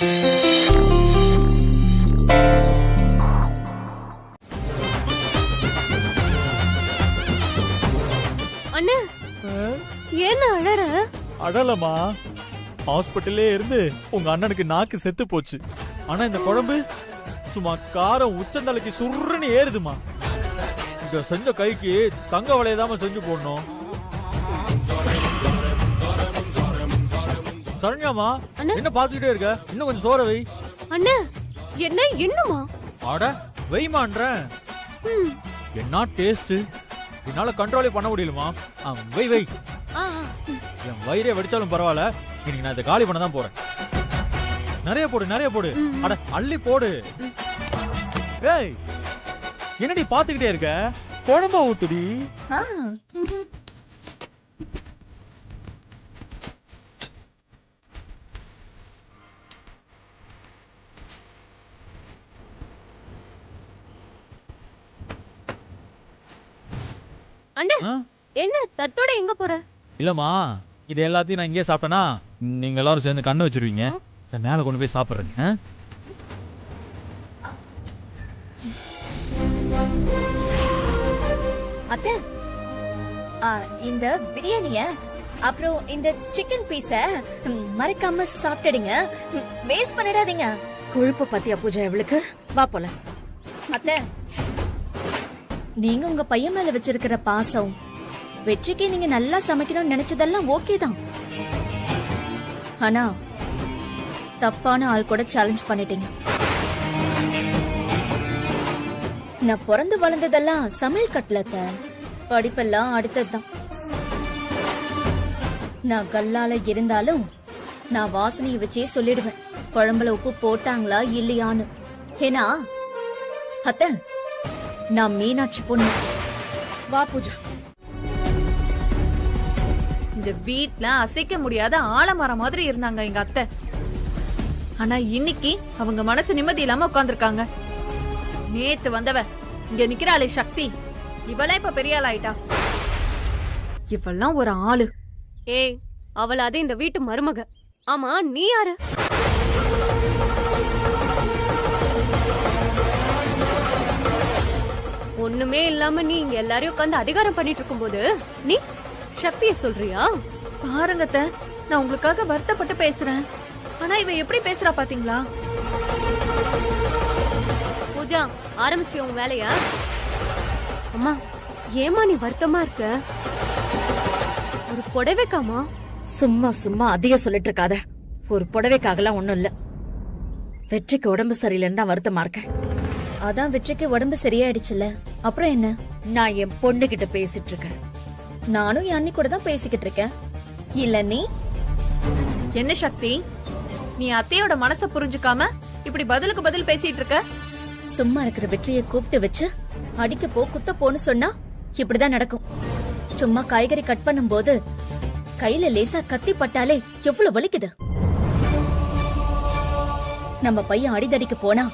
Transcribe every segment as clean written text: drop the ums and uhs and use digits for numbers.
அண்ணே, ஏன் அழற? அழலமா, ஹாஸ்பிட்டல்லே இருந்து உங்க அண்ணனுக்கு நாக்கு செத்து போச்சு. ஆனா இந்த குழம்பு சும்மா காரம் உச்சந்தலைக்கு சுருன்னு ஏறுதுமா. இந்த செஞ்ச கைக்கு தங்க வளையதாம செஞ்சு போடணும். சரண்யாமா, என்ன பாத்துக்கிட்டே இருக்க? இன்னும் கொஞ்சம் சோற வை. அண்ணே, என்ன இன்னுமா? அட வைமான்றேன். என்ன டேஸ்ட், என்னால கண்ட்ரோலே பண்ண முடியலமா. வை வை. என் வயிறே வெடிச்சாலும் பரவாயில்ல, இன்னைக்கு நான் இதை காலி பண்ண தான் போறேன். நிறைய போடு, நிறைய போடு. அட அள்ளி போடு. ஏய், என்னடி பாத்துக்கிட்டே இருக்க? குழம்பு ஊத்துடி. அண்ணே, என்ன தட்டோட எங்க போற? இல்லம்மா, இது எல்லாத்தையும் நான் இங்கே சாப்பிட்டேன்னா நீங்க எல்லாரும் சேர்ந்து கண்ணு வச்சிருவீங்க. மேல கொண்டு போய் சாப்பிடுறேங்க. அத்தை, இந்த பிரியாணிய அப்புறம் இந்த சிக்கன் பீஸ மறக்காம சாப்பிட்டுடுங்க. வேஸ்ட் பண்ணிடாதீங்க. கொழுப்பு பத்தியா பூஜா எவளுக்கு? வா போல. அத்தை, நீங்க உங்க பையன் மேல வச்சிருக்கிற பாசம், வெற்றிக்கு நீங்க நல்லா சமைக்கணும்னு நினைச்சதெல்லாம் ஓகே தான். ஆனா தப்பான ஆள் கூட சேலஞ்ச் பண்ணிட்டீங்க. நான் பிறந்து வளர்ந்ததெல்லாம் சமையல் கட்டலத்த, படிப்பெல்லாம் அடுத்ததுதான். நான் கல்லால இருந்தாலும் நான் வாசனைய வச்சே சொல்லிடுவேன் குழம்புல உப்பு போட்டாங்களா இல்லையான்னு. ஏன்னா அத்த, நான் மீனாட்சி பொண்ணு. வா பூஜா. இந்த வீட்ல அசைக்க முடியாத ஆலமரம் மாதிரி இருந்தாங்க எங்க அத்தை. ஆனா இன்னைக்கு அவங்க மனசு நிம்மதி இல்லாம உட்கார்ந்துருக்காங்க. நேத்து வந்தவ இங்க நிக்கிறாளே சக்தி, இவளே இப்ப பெரிய ஆள் ஆயிட்டா. இவெல்லாம் ஒரு ஆளு. ஏய், அவள் அது இந்த வீட்டு மருமக. ஆமா, நீ யாரு? ஒண்ணுமே இல்லாம நீ இங்க எல்லாரையும் உட்கார்ந்து அதிகாரம் பண்ணிட்டு இருக்கும் போது நீ சக்திய சொல்றியா? பாருங்க அத்தை, நான் உங்களுக்காக வருத்தப்பட்டு பேசுறேன். ஆனா இவ எப்படி பேசுறா பாத்தீங்களா? பூஜா, ஆரம்பிச்சிட்டியா உன் வேலையா? அம்மா, ஏமா நீ வருத்தமா இருக்க? ஒரு புடவைக்காமா? சும்மா சும்மா அதிக சொல்லிட்டு இருக்காத. ஒரு புடவைக்காகலாம் ஒண்ணும் இல்ல. வெற்றிக்கு உடம்பு சரியில்லைன்னு தான் வருத்தமா இருக்கேன். அதான் வெற்றிக்கு உடம்பு சரியாயிடுச்சுல்ல, அப்புறம் என்ன? நான் என் பொண்ணு கிட்ட பேசிட்டு இருக்கேன். நானும் என் அண்ணி கூட தான் பேசிக்கிட்டு இருக்கேன். இல்ல நீ என்ன சக்தி, நீ அத்தையோட மனச புரிஞ்சுக்காம இப்படி பதிலுக்கு பதில் பேசிட்டு இருக்க? சும்மா இருக்கிற வெற்றியை கூப்பிட்டு வச்சு அடிக்க போ குத்த போன்னு சொன்னா இப்படிதான் நடக்கும். சும்மா காய்கறி கட் பண்ணும் போது கையில லேசா கத்தி பட்டாலே எவ்வளவு வலிக்குது. நம்ம பையன் அடிதடிக்கு போனா,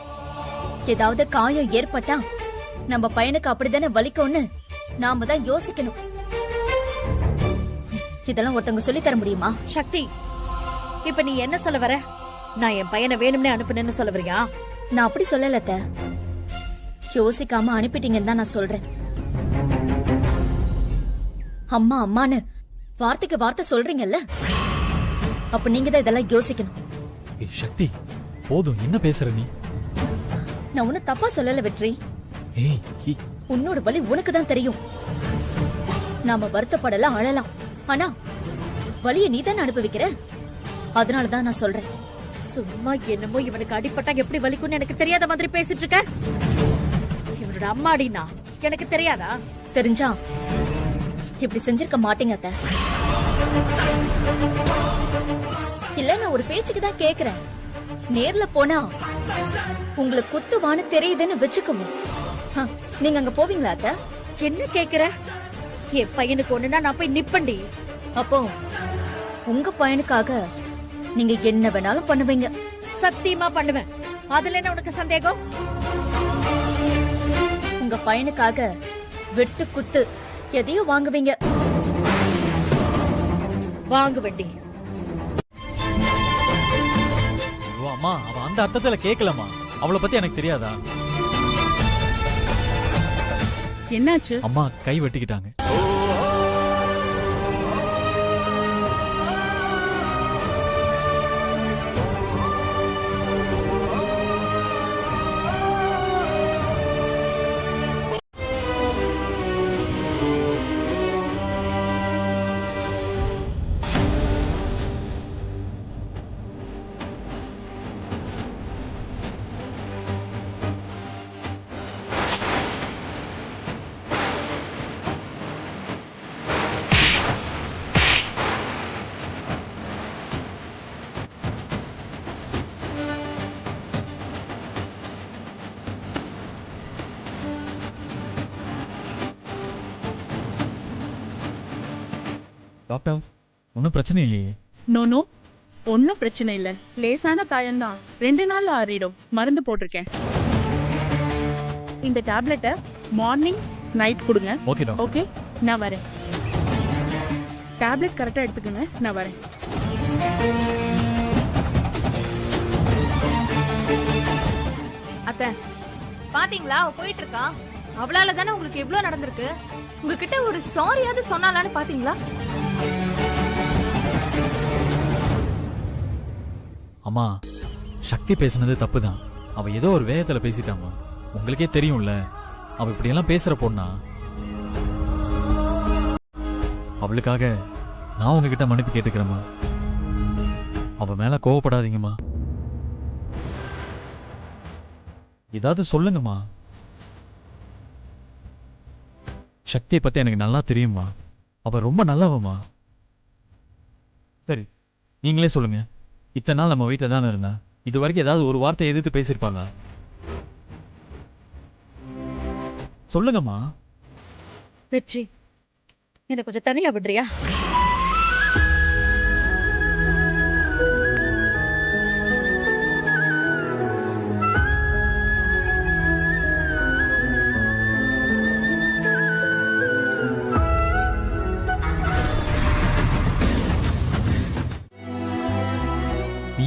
ஏதாவது காயம் ஏற்பட்டா நம்ம பையனுக்கு அப்படித்தானே வலிக்கும்னு நாம தான் யோசிக்கணும். இதெல்லாம் ஒருத்தவங்க சொல்லி தர முடியுமா? சக்தி, இப்ப நீ என்ன சொல்ல வர? நான் என் பையனை வேணும்னே அனுப்புனேன்னு சொல்ல வரியா? நான் அப்படி சொல்லல அத்தை. யோசிக்காம அனுப்பிட்டீங்கன்னு தான் நான் சொல்றேன். அம்மா அம்மான்னு வார்த்தைக்கு வார்த்தை சொல்றீங்கல்ல, அப்ப நீங்க தான் இதெல்லாம் யோசிக்கணும். சக்தி, போதும், என்ன பேசுற நீ? நான் உன்ன தப்பா சொல்லல வெற்றி. உன்னோட வலி உனக்கு தான் தெரியும். நாம வருத்தப்படலாம், அழலாம், ஆனா வலிய நீ தானே அனுபவிக்கிற. அதனாலதான் நான் சொல்றேன். சும்மா என்னமோ இவனுக்கு அடிப்பட்டா எப்படி வலிக்கும்னு எனக்கு தெரியாத மாதிரி பேசிட்டு இருக்க. இவனோட அம்மாடினா எனக்கு தெரியாதா? தெரிஞ்சா இப்படி செஞ்சிருக்க மாட்டீங்க அத்தை. இல்ல, நான் ஒரு பேச்சுக்கு தான் கேக்குறேன். நேர்ல போனா உங்களை குத்துவான்னு தெரியுதுன்னு வச்சுக்குவோம். நீங்க அங்க போவீங்களா அத்தை? என்ன கேக்குற? என் பையனுக்கு ஒண்ணுனா நான் போய் நிப்பண்டி. அப்போ உங்க பையனுக்காக நீங்க என்ன வேணாலும் பண்ணுவீங்க. சத்தியமா பண்ணுவேன். அதுல என்ன உனக்கு சந்தேகம்? உங்க பையனுக்காக வெட்டு குத்து எதையும் வாங்குவீங்க. வாங்க வண்டி. அம்மா அவ அந்த அர்த்தத்துல கேட்கலம்மா. அவளை பத்தி எனக்கு தெரியாதா? என்னாச்சு? அம்மா கை வெட்டிக்கிட்டாங்க. டாக்டர் ஒன்றும் பிரச்சனை இல்லையே? நோ ஒன்னும் பிரச்சனை இல்ல. லேசான காயம்தான், 2 நாள்ல ஆறிடும். மருந்து போட்டிருக்கேன். இந்த டேப்லெட்டை மார்னிங் நைட் கொடுங்க. Okay doctor. ஓகே, நான் வரேன். டேப்லெட் கரெக்டா எடுத்துக்கோங்க, நான் வரேன். அத்தை பாத்தீங்களா, அவ போயிட்டு இருக்கா. அவளால தானே உங்களுக்கு இவ்ளோ நடந்திருக்கு. உங்ககிட்ட ஒரு சாரியாவது சொன்னாலான்னு பாத்தீங்களா? அம்மா சக்தி பேசுனது தப்புதான். அவ ஏதோ ஒரு வேகத்துல பேசிட்டாமா. உங்களுக்கே தெரியும்ல அவ இப்படி எல்லாம் பேசுற பொண்ணா. அவளுக்காக நான் உங்ககிட்ட மன்னிப்பு கேட்டுக்கிறேம்மா. அவ மேல கோவப்படாதீங்கம்மா. ஏதாவது சொல்லுங்கம்மா. சக்தியை பத்தி எனக்கு நல்லா தெரியுமா. அவ ரொம்ப நல்லவம்மா. சரி நீங்களே சொல்லுங்க. இத்தனை நாள் நம்ம வீட்டில் தானே இருந்தா, இது வரைக்கும் ஏதாவது ஒரு வார்த்தை எதிர்த்து பேசியிருப்பாங்க? சொல்லுங்கம்மா. வெற்றி, எனக்கு கொஞ்சம் தனியா விடுறியா?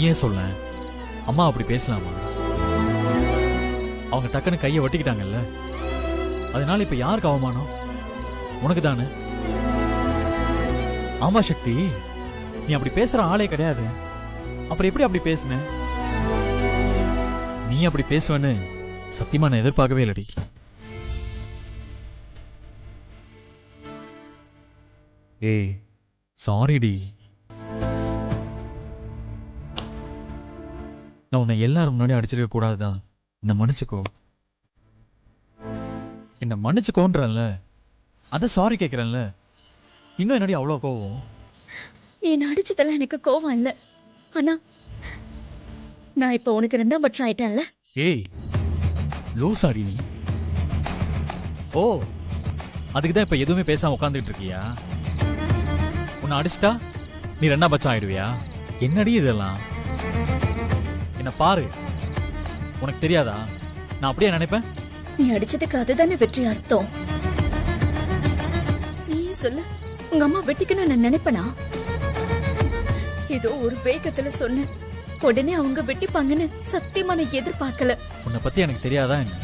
நீயே சொல்ல. அம்மா அப்படி பேசலாமா? அவங்க டக்குன்னு கையை வெட்டிக்கிட்டாங்கல்ல, அதனால இப்ப யாருக்கு அவமானம்? உனக்கு தானே. ஆமா சக்தி, நீ அப்படி பேசுற ஆளே கிடையாது. அப்புறம் எப்படி அப்படி பேசுன? நீ அப்படி பேசுவேன்னு சத்தியமா நான் எதிர்பார்க்கவே இல்லடி. ஏய் சாரிடி. நான் உன்னை எல்லாரும் முன்னாடி அடிச்சிருக்க கூடாதுதான். என்ன மன்னிச்சுக்கோ. என்ன மன்னிச்சுக்கோன்றல, அத சாரி கேட்கிறேன்ல. இன்னும் என்னடி அவ்வளோ கோவம்? என்ன அடிச்சதெல்லாம் எனக்கு கோவம் இல்ல. ஆனா நான் இப்ப உனக்கு 2ஆம் பட்சம் ஆயிட்டேன்ல. ஏய் லூசாடி நீ. ஓ அதுக்கு தான் இப்ப எதுவுமே பேசாம உட்காந்துட்டு இருக்கியா? உன்னை அடிச்சிட்டா நீ 2ஆம் பட்சம் ஆயிடுவியா? என்னடி இதெல்லாம்? என்ன பாரு, உனக்கு தெரியாதா நான் அப்படியே நினைப்பேன்? நீ அடிச்சதுக்கு அதுதானே வெற்றி அர்த்தம். நீ சொல்லு, உங்க அம்மா வெட்டிக்கணும் நான் நினைப்பனா? ஏதோ ஒரு வேகத்துல சொன்ன உடனே அவங்க வெட்டிப்பாங்கன்னு சத்தியமா நான் எதிர்பார்க்கல. உன்னை பத்தி எனக்கு தெரியாதா என்ன?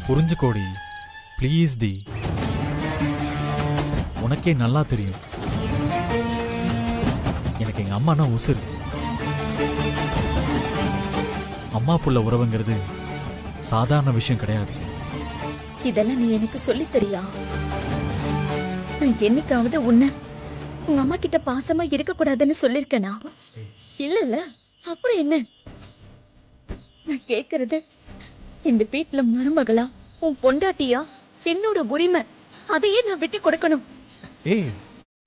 புரிஞ்சுக்கோடி ப்ளீஸ் டி. உனக்கே நல்லா தெரியும் எனக்கு எங்க அம்மானா உசுரு. அம்மா புள்ள உறவுங்கிறது சாதாரண விஷயம் கிடையாது. இதெல்லாம் நீ எனக்கு சொல்லி தெரியா? நான் என்னைக்காவது உன்னை உங்க அம்மா கிட்ட பாசமா இருக்க கூடாதுன்னு சொல்லிருக்கேனா? இல்ல. அப்புறம் என்ன? நான் கேக்குறது, இந்த வீட்டுல மருமகளா உன் பொண்டாட்டியா என்னோட உரிமை. அதையே நான் விட்டு கொடுக்கணும். ஏய்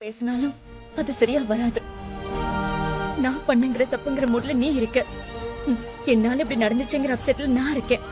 பேசினாலும் அது சரியா வராது. நான் பண்ணுங்கிற தப்புங்கிற மூட்ல நீ இருக்க. என்னால இப்படி நடந்துச்சுங்கிற அப்செட்ல நான் இருக்கேன்.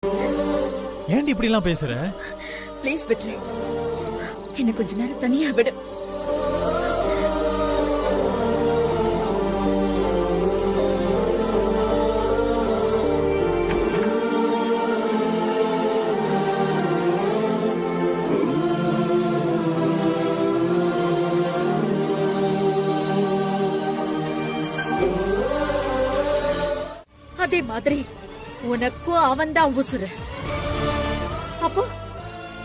ஏன்டி இப்படி எல்லாம் பேசுற? ப்ளீஸ் வெற்றி, என்ன கொஞ்ச நேரம் தனியா விடு. அதே மாதிரி உனக்கும் அவன் தான் உசுரு. அப்போ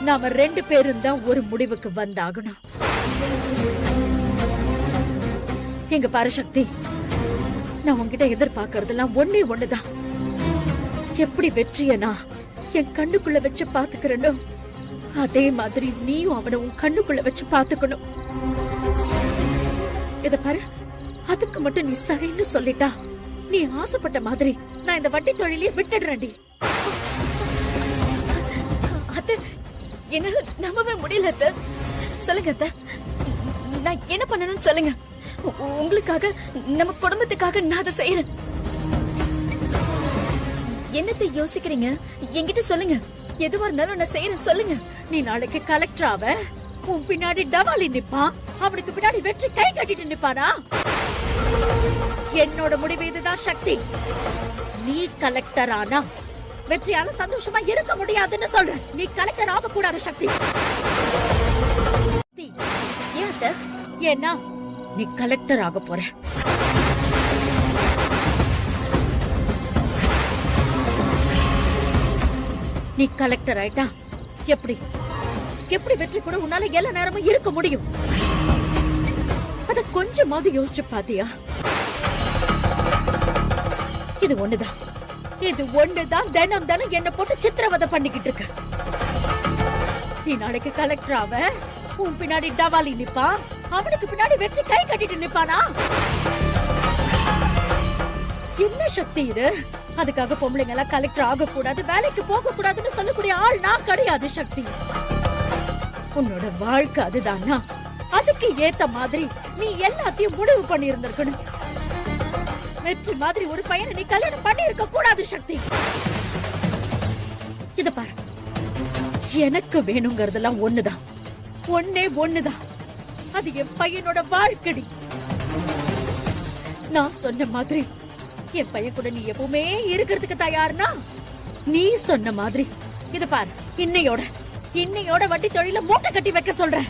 நாம 2 பேரும் தான் ஒரு முடிவுக்கு வந்தாகணும். எங்க பாரு சக்தி, நான் உன்கிட்ட எதிர்பார்க்கறதெல்லாம் ஒண்ணே ஒண்ணுதான். எப்படி வெற்றியனா என் கண்ணுக்குள்ள வச்சு பாத்துக்கிறனோ அதே மாதிரி நீயும் அவனை உன் கண்ணுக்குள்ள வச்சு பாத்துக்கணும். இத பாரு, அதுக்கு மட்டும் நீ சரின்னு சொல்லிட்டா நீ ஆசைப்பட்ட மாதிரி நான் இந்த வட்டி தொழிலையே விட்டுடுறேன்டி. அத்தை, என்னால நம்பவே முடியல அத்தை. சொல்லுங்க அத்தை, நான் என்ன பண்ணணும்னு சொல்லுங்க. உங்களுக்காக, நம்ம குடும்பத்துக்காக நான் அதை செய்யறேன். என்னத்தை யோசிக்கிறீங்க? என்கிட்ட சொல்லுங்க. எதுவா இருந்தாலும் நான் செய்யறேன், சொல்லுங்க. நீ நாளைக்கு கலெக்டர் ஆவ, உன் பின்னாடி டவாலி நிப்பான், அவனுக்கு பின்னாடி வெற்றி கை கட்டிட்டு நிப்பானா? என்னோட முடிவு இதுதான் சக்தி. நீ கலெக்டர் ஆனா வெற்றியால சந்தோஷமா இருக்க முடியாதுன்னு சொல்றேன். நீ கலெக்டர் ஆக கூடாது சக்தி. ஏன்னா நீ கலெக்டர் ஆக போற. நீ கலெக்டர் ஆயிட்டா எப்படி எப்படி வெற்றி கூட உன்னால எல்லா நேரமும் இருக்க முடியும்? அத கொஞ்சமாவது யோசிச்சு பாத்தியா? இது ஒண்ணுதான் தினம் தினம் என்ன போட்டு சித்திரவதை பண்ணிக்கிட்டு இருக்க. நீ நாளைக்கு கலெக்டர் ஆவ, உன் பின்னாடி டவாலி நிப்பான், அவனுக்கு பின்னாடி வெற்றி கை கட்டிட்டு நிப்பானா? என்ன சக்தி இது? அதுக்காக பொம்பளைங்க எல்லாம் கலெக்டர் ஆக கூடாது, வேலைக்கு போக கூடாதுன்னு சொல்லக்கூடிய ஆள் நான் கிடையாது சக்தி. உன்னோட வாழ்க்கை அதுதானா? அதுக்கு ஏத்த மாதிரி நீ எல்லாத்தையும் முடிவு பண்ணி இருந்திருக்கணும். வெற்றி மாதிரி ஒரு பையனை நீ கல்யாணம் பண்ணி இருக்க கூடாது சக்தி. இத பாரு, எனக்கு வேணுங்கிறதெல்லாம் ஒண்ணுதான், ஒண்ணுதான். அது என் பையனோட வாழ்க்கை. நான் சொன்ன மாதிரி என் பையன் கூட நீ எப்பவுமே இருக்கிறதுக்கு தயார்னா நீ சொன்ன மாதிரி இத பாரு, இன்னையோட வட்டி தொழில மூட்டை கட்டி வைக்க சொல்றேன்.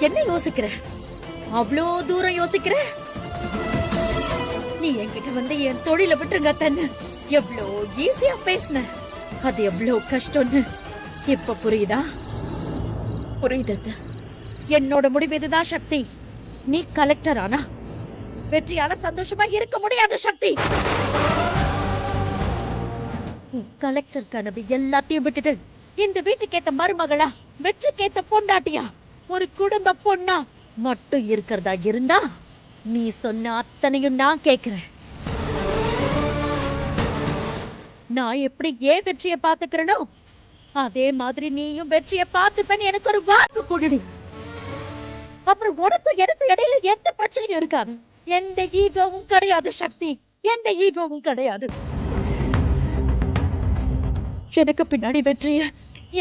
என்ன யோசிக்கிற? அவ்வளோ தூரம் யோசிக்கிற? நீ என்கிட்ட வந்து என் தொழில விட்டுருங்க தன்னு எவ்வளோ ஈஸியா பேசின. அது எவ்வளவு கஷ்டம்னு இப்ப புரியுதா? புரியுது. என்னோட முடிவு இதுதான் சக்தி. நீ கலெக்டர் ஆனா வெற்றியால சந்தோஷமா இருக்க முடியாது சக்தி. கலெக்டர் கனவு எல்லாத்தையும் விட்டுட்டு இந்த வீட்டுக்கு ஏத்த மருமகளா, வெற்றிக்கு ஏத்த பொண்டாட்டியா, ஒரு குடும்ப பொண்ணா மட்டும் இருக்கிறதா இருந்தா நீ சொன்ன அத்தனையும் நான் கேக்குறேன். நான் எப்படி ஏன் வெற்றியை பாத்துக்கிறனோ அதே மாதிரி நீயும் வெற்றியை பாத்துப்பேன்னு எனக்கு ஒரு வாக்கு கொடுடி. அப்புறம் உனக்கு எனக்கு இடையில எந்த பிரச்சனையும் இருக்காது. எந்த ஈகோவும் கிடையாது சக்தி, எந்த ஈகோவும் கிடையாது. எனக்கு பின்னாடி வெற்றிய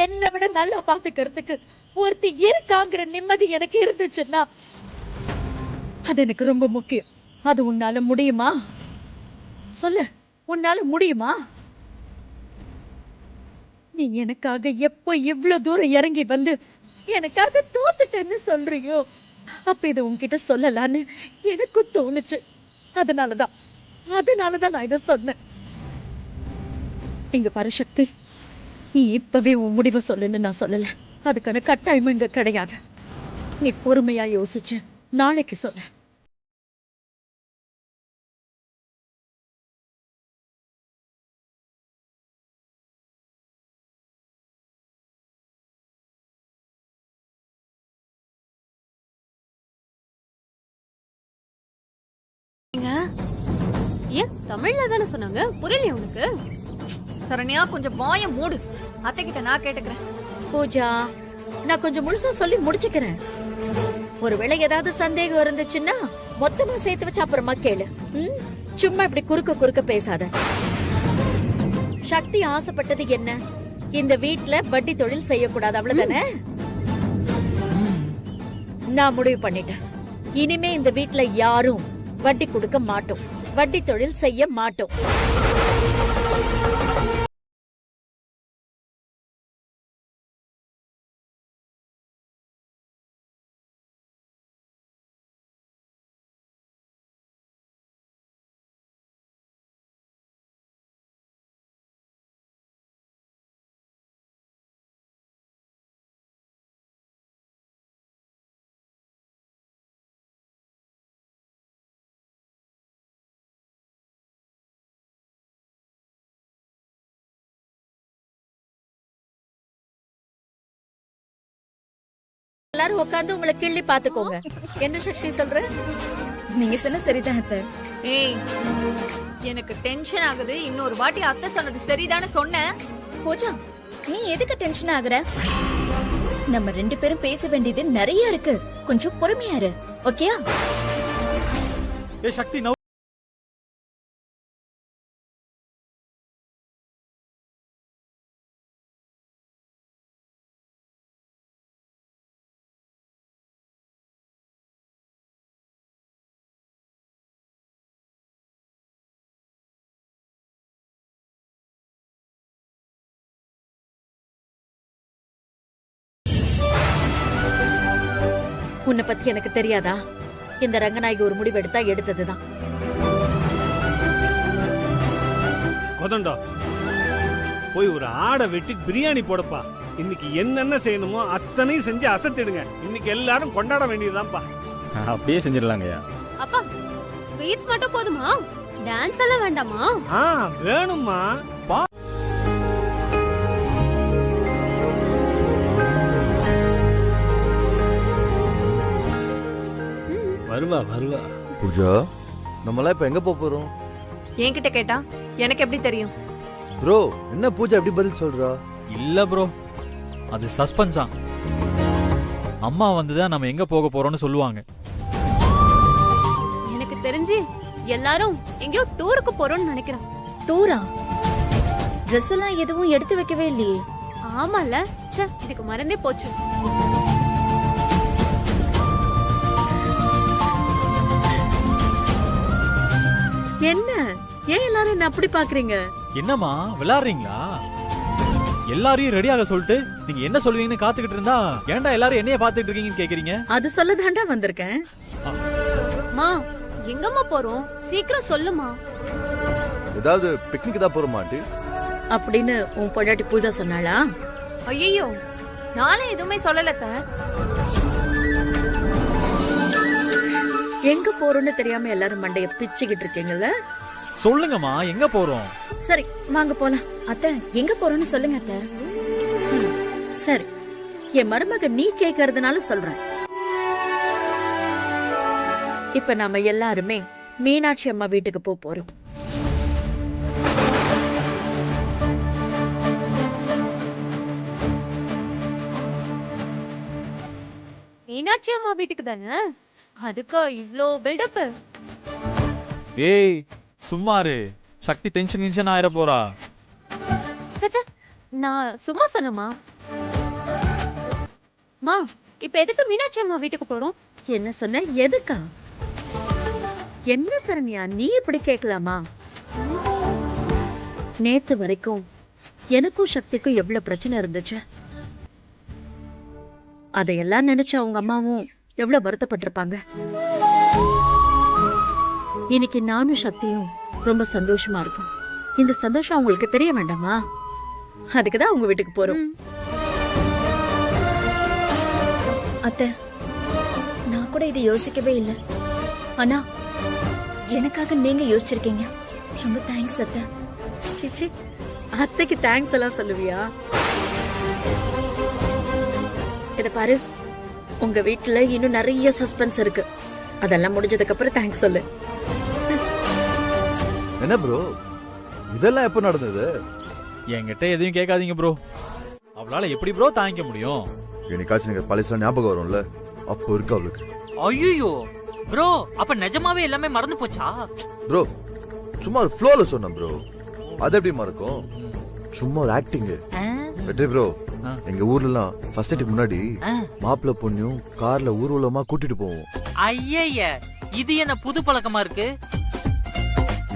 என்னை விட நல்லா பாத்துக்கிறதுக்கு ஒருத்தி இருக்காங்கிற நிம்மதி எனக்கு இருந்துச்சுன்னா அது எனக்கு ரொம்ப முக்கியம். அது உன்னால முடியுமா? சொல்லு, உன்னால முடியுமா? நீ எனக்காக எப்ப இவ்வளவு தூரம் இறங்கி வந்து எனக்காக தோத்துட்டேன்னு சொல்றியோ அப்ப இதை உன்கிட்ட சொல்லலான்னு எனக்கும் தோணுச்சு. அதனாலதான் நான் இதை சொன்னேன். இங்க பாரு சக்தி, நீ இப்பவே உன் முடிவை சொல்லுன்னு நான் சொல்லல. அதுக்கான கட்டாயமும் இங்க கிடையாது. நீ பொறுமையா யோசிச்சு நாளைக்கு சொல்ல. ஏன் தமிழ்ல தானே சொன்னாங்க, புரியலையா உனக்கு? சரண்யா, கொஞ்சம் வாய மூடு. அத்தை கிட்ட நான் கேட்டுக்கிறேன். பூஜா, நான் கொஞ்சம் முழுசா சொல்லி முடிச்சுக்கிறேன். ஒருவேளை ஏதாவது சந்தேகம் இருந்துச்சுன்னா மொத்தமா சேர்த்து வச்சு அப்புறமா கேளு. ம்? சும்மா இப்படி குறுக்க பேசாத. சக்தி ஆசைப்பட்டது என்ன? இந்த வீட்ல வட்டி தொழில் செய்யக்கூடாது, அவ்வளவுதானே? நான் முடிவு பண்ணிட்டேன். இனிமே இந்த வீட்ல யாரும் வட்டி கொடுக்க மாட்டோம், வட்டி தொழில் செய்ய மாட்டோம். எல்லாரும் உட்கார்ந்து உங்களை கிள்ளி பாத்துக்கோங்க. என்ன சக்தி சொல்ற? நீங்க சொன்ன சரிதான் அத்தை. ஏய், எனக்கு டென்ஷன் ஆகுது. இன்னொரு வாட்டி அத்தை சொன்னது சரிதானே சொன்னேன். பூஜா, நீ எதுக்கு டென்ஷன் ஆகுற? நம்ம 2 பேரும் பேச வேண்டியது நிறைய இருக்கு. கொஞ்சம் பொறுமையா இரு, ஓகேயா? ஏய் சக்தி நவ் உன்னை பத்தி எனக்கு தெரியாதா? இந்த ரங்கநாயகி ஒரு முடிவு எடுத்தா எடுத்ததுதான். கொதண்டா போய் ஒரு ஆடை வெட்டி பிரியாணி போடப்பா. இன்னைக்கு என்னென்ன செய்யணுமோ அத்தனையும் செஞ்சு அசத்திடுங்க. இன்னைக்கு எல்லாரும் கொண்டாட வேண்டியதுதான்ப்பா. அப்படியே செஞ்சிடலாங்கய்யா. அப்பா ஸ்வீட்ஸ் மட்டும் போதுமா? டான்ஸ் எல்லாம் வேண்டாமா? வேணும்மா. வருவா. பூஜா, நம்மளா இப்ப எங்க போறோம்? என்கிட்ட கேட்டா எனக்கு எப்படி தெரியும்? ப்ரோ, என்ன பூஜா எப்படி பதில் சொல்றா? இல்ல ப்ரோ, அது சஸ்பென்ஸா. அம்மா வந்துதான் நம்ம எங்க போக போறோம்னு சொல்லுவாங்க. எனக்கு தெரிஞ்சு எல்லாரும் எங்கேயோ டூருக்கு போறோம்னு நினைக்கிறேன். டூரா? ட்ரெஸ் எல்லாம் எதுவும் எடுத்து வைக்கவே இல்லையே. ஆமால, ச்சே இதுக்கு மறந்தே போச்சு. என்ன ஏன் எல்லாரும் என்ன அப்படி பாக்குறீங்க? என்னம்மா விளையாடுறீங்களா? எல்லாரையும் ரெடியாக சொல்லிட்டு நீங்க என்ன சொல்லுவீங்கன்னு காத்துக்கிட்டு இருந்தா ஏன்டா எல்லாரும் என்னைய பாத்துட்டு இருக்கீங்கன்னு கேக்குறீங்க? அது சொல்லதாண்டா வந்திருக்கேன். மா எங்கம்மா போறோம்? சீக்கிரம் சொல்லுமா. ஏதாவது பிக்னிக் தான் போற மாட்டி அப்படின்னு உன் பொண்டாட்டி பூஜா சொன்னாளா? ஐயோ, நானே எதுவுமே சொல்லல அத்தை. எங்க போறோம்னு தெரியாம எல்லாரும் மண்டைய பிச்சுக்கிட்டு இருக்கீங்கல்ல? சொல்லுங்கம்மா, எங்க போறோம்? சரி வாங்க போலாம். அத்தை, எங்க போறோம்னு சொல்லுங்க அத்தை. சரி, என் மருமக நீ கேக்குறதுனால சொல்றேன். இப்ப நாம எல்லாருமே மீனாட்சி அம்மா வீட்டுக்கு போறோம். மீனாட்சி அம்மா வீட்டுக்கு தானே? அதுக்கு இவ்ளோ பில்டப்? ஏய் சும்மாரு, சக்தி டென்ஷன் ஆயிர போறா. சச்சா, நான் சும்மா சொன்னமா. மா, இப்ப எதுக்கு மீனாட்சி அம்மா வீட்டுக்கு போறோம்? என்ன சொன்ன? எதுக்கா? என்ன சரண்யா, நீ இப்படி கேட்கலாமா? நேத்து வரைக்கும் எனக்கும் சக்திக்கும் எவ்வளவு பிரச்சனை இருந்துச்சு. அதையெல்லாம் நினைச்சு அவங்க அம்மாவும் எவ்வளவு வருத்தப்பட்டிருப்பாங்க. இன்னைக்கு நானும் சக்தியும் ரொம்ப சந்தோஷமா இருக்கும். இந்த சந்தோஷம் அவங்களுக்கு தெரிய வேண்டாமா? அதுக்குதான் அவங்க வீட்டுக்கு போறோம். அத்தை, நான் கூட இதை யோசிக்கவே இல்லை. ஆனா எனக்காக நீங்க யோசிச்சிருக்கீங்க. ரொம்ப தேங்க்ஸ் அத்தை. சிச்சி, அத்தைக்கு தேங்க்ஸ் எல்லாம் சொல்லுவியா? இத பாரு, உங்க வீட்டுல இன்னும் நிறைய சஸ்பென்ஸ் இருக்கு. அதெல்லாம் முடிஞ்சதுக்கு அப்புறம் தேங்க்ஸ் சொல்லு. என்ன ப்ரோ, இதெல்லாம் எப்ப நடந்தது? என்கிட்ட எதையும் கேட்காதீங்க ப்ரோ. அவளால எப்படி ப்ரோ தாங்கிக்க முடியும்? என்னைக்காச்சும் எனக்கு பழசா ஞாபகம் வரும்ல. அப்போ இருக்கு அவளுக்கு. ஐயோ ப்ரோ, அப்ப நிஜமாவே எல்லாமே மறந்து போச்சா? ப்ரோ சும்மா ஒரு ஃப்ளோல சொன்னேன் ப்ரோ. அது எப்படி மறக்கும்? சும்மா ஒரு ஆக்டிங். வெற்றி ப்ரோ, எங்க ஊர்லலாம் ஃபர்ஸ்ட் நைட்டுக்கு முன்னாடி மாப்பிள்ளை பொண்ணையும் கார்ல ஊர்வலமா கூட்டிட்டு போவோம். ஐய, இது என்ன புது பழக்கமா இருக்கு?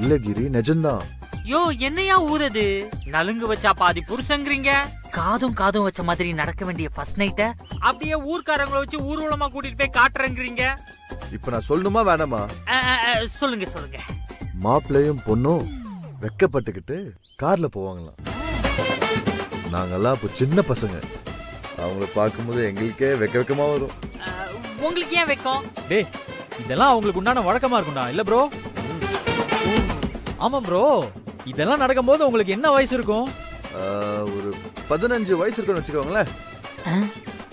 இல்ல கிரி, நிஜம்தான். யோ, என்னையா ஊரது? நலுங்கு வச்சா பாதி புருஷங்கிறீங்க. காதும் காதும் வச்ச மாதிரி நடக்க வேண்டிய ஃபர்ஸ்ட் நைட்ட அப்படியே ஊர்க்காரங்களை வச்சு ஊர்வலமா கூட்டிட்டு போய் காட்டுறேங்கிறீங்க. இப்ப நான் சொல்லணுமா வேணாமா? சொல்லுங்க சொல்லுங்க. மாப்பிள்ளையும் பொண்ணும் வெக்கப்பட்டுக்கிட்டு கார்ல போவாங்களாம். நாங்கெல்லாம் இப்போ சின்ன பசங்க. அவங்கள பார்க்கும்போது எங்களுக்கே வெக்கமா வரும். உங்களுக்கு ஏன் வெக்கம்? டேய், இதெல்லாம் அவங்களுக்கு உண்டான வழக்கமா இருக்கும்டா, இல்ல ப்ரோ? ஆமா ப்ரோ, இதெல்லாம் நடக்கும்போது உங்களுக்கு என்ன வயசு இருக்கும்? ஒரு 15 வயசு இருக்குன்னு வச்சுக்கோங்களேன்.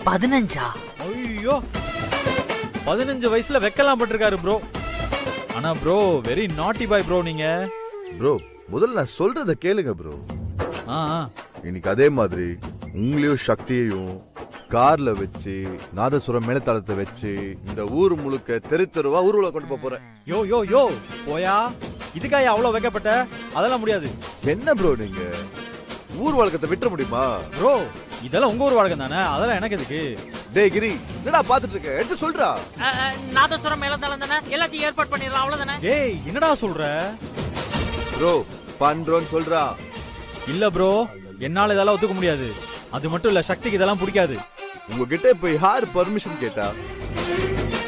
15? ஐயோ, 15 வயசுல வெக்கலாம் பட்டிருக்காரு ப்ரோ. ஆனா ப்ரோ, வெரி நாட்டி பாய் ப்ரோ நீங்க. ப்ரோ முதல்ல நான் சொல்றத கேளுங்க ப்ரோ. இன்னைக்கு அதே மாதிரி உங்களையும் சக்தியையும் கார்ல வச்சு நாதசுரம் மேலத்தாளத்தை வச்சு இந்த ஊர் முழுக்க தெரு தெருவா ஊர்வலம் கொண்டு போறேன். யோ யோ யோ போயா, இதுக்காக அவ்வளவு வைக்கப்பட்ட? அதெல்லாம் முடியாது. என்ன ப்ரோ நீங்க ஊர் வழக்கத்தை விட்டுற முடியுமா? ப்ரோ இதெல்லாம் உங்க ஊர் வழக்கம் தானே, அதெல்லாம் எனக்கு எதுக்கு? டேய் கிரி, என்னடா பாத்துட்டு இருக்க? எடுத்து சொல்றா. நாதசுரம் மேலத்தாளம் தானே, எல்லாத்தையும் ஏற்பாடு பண்ணிடலாம், அவ்வளவுதானே? ஏய் என்னடா சொல்ற? ப்ரோ பண்றோன்னு சொல்றா. இல்ல ப்ரோ, என்னால இதெல்லாம் ஒத்துக்க முடியாது. அது மட்டும் இல்ல, சக்திக்கு இதெல்லாம் பிடிக்காது. உங்ககிட்ட இப்ப யார் பர்மிஷன் கேட்டா?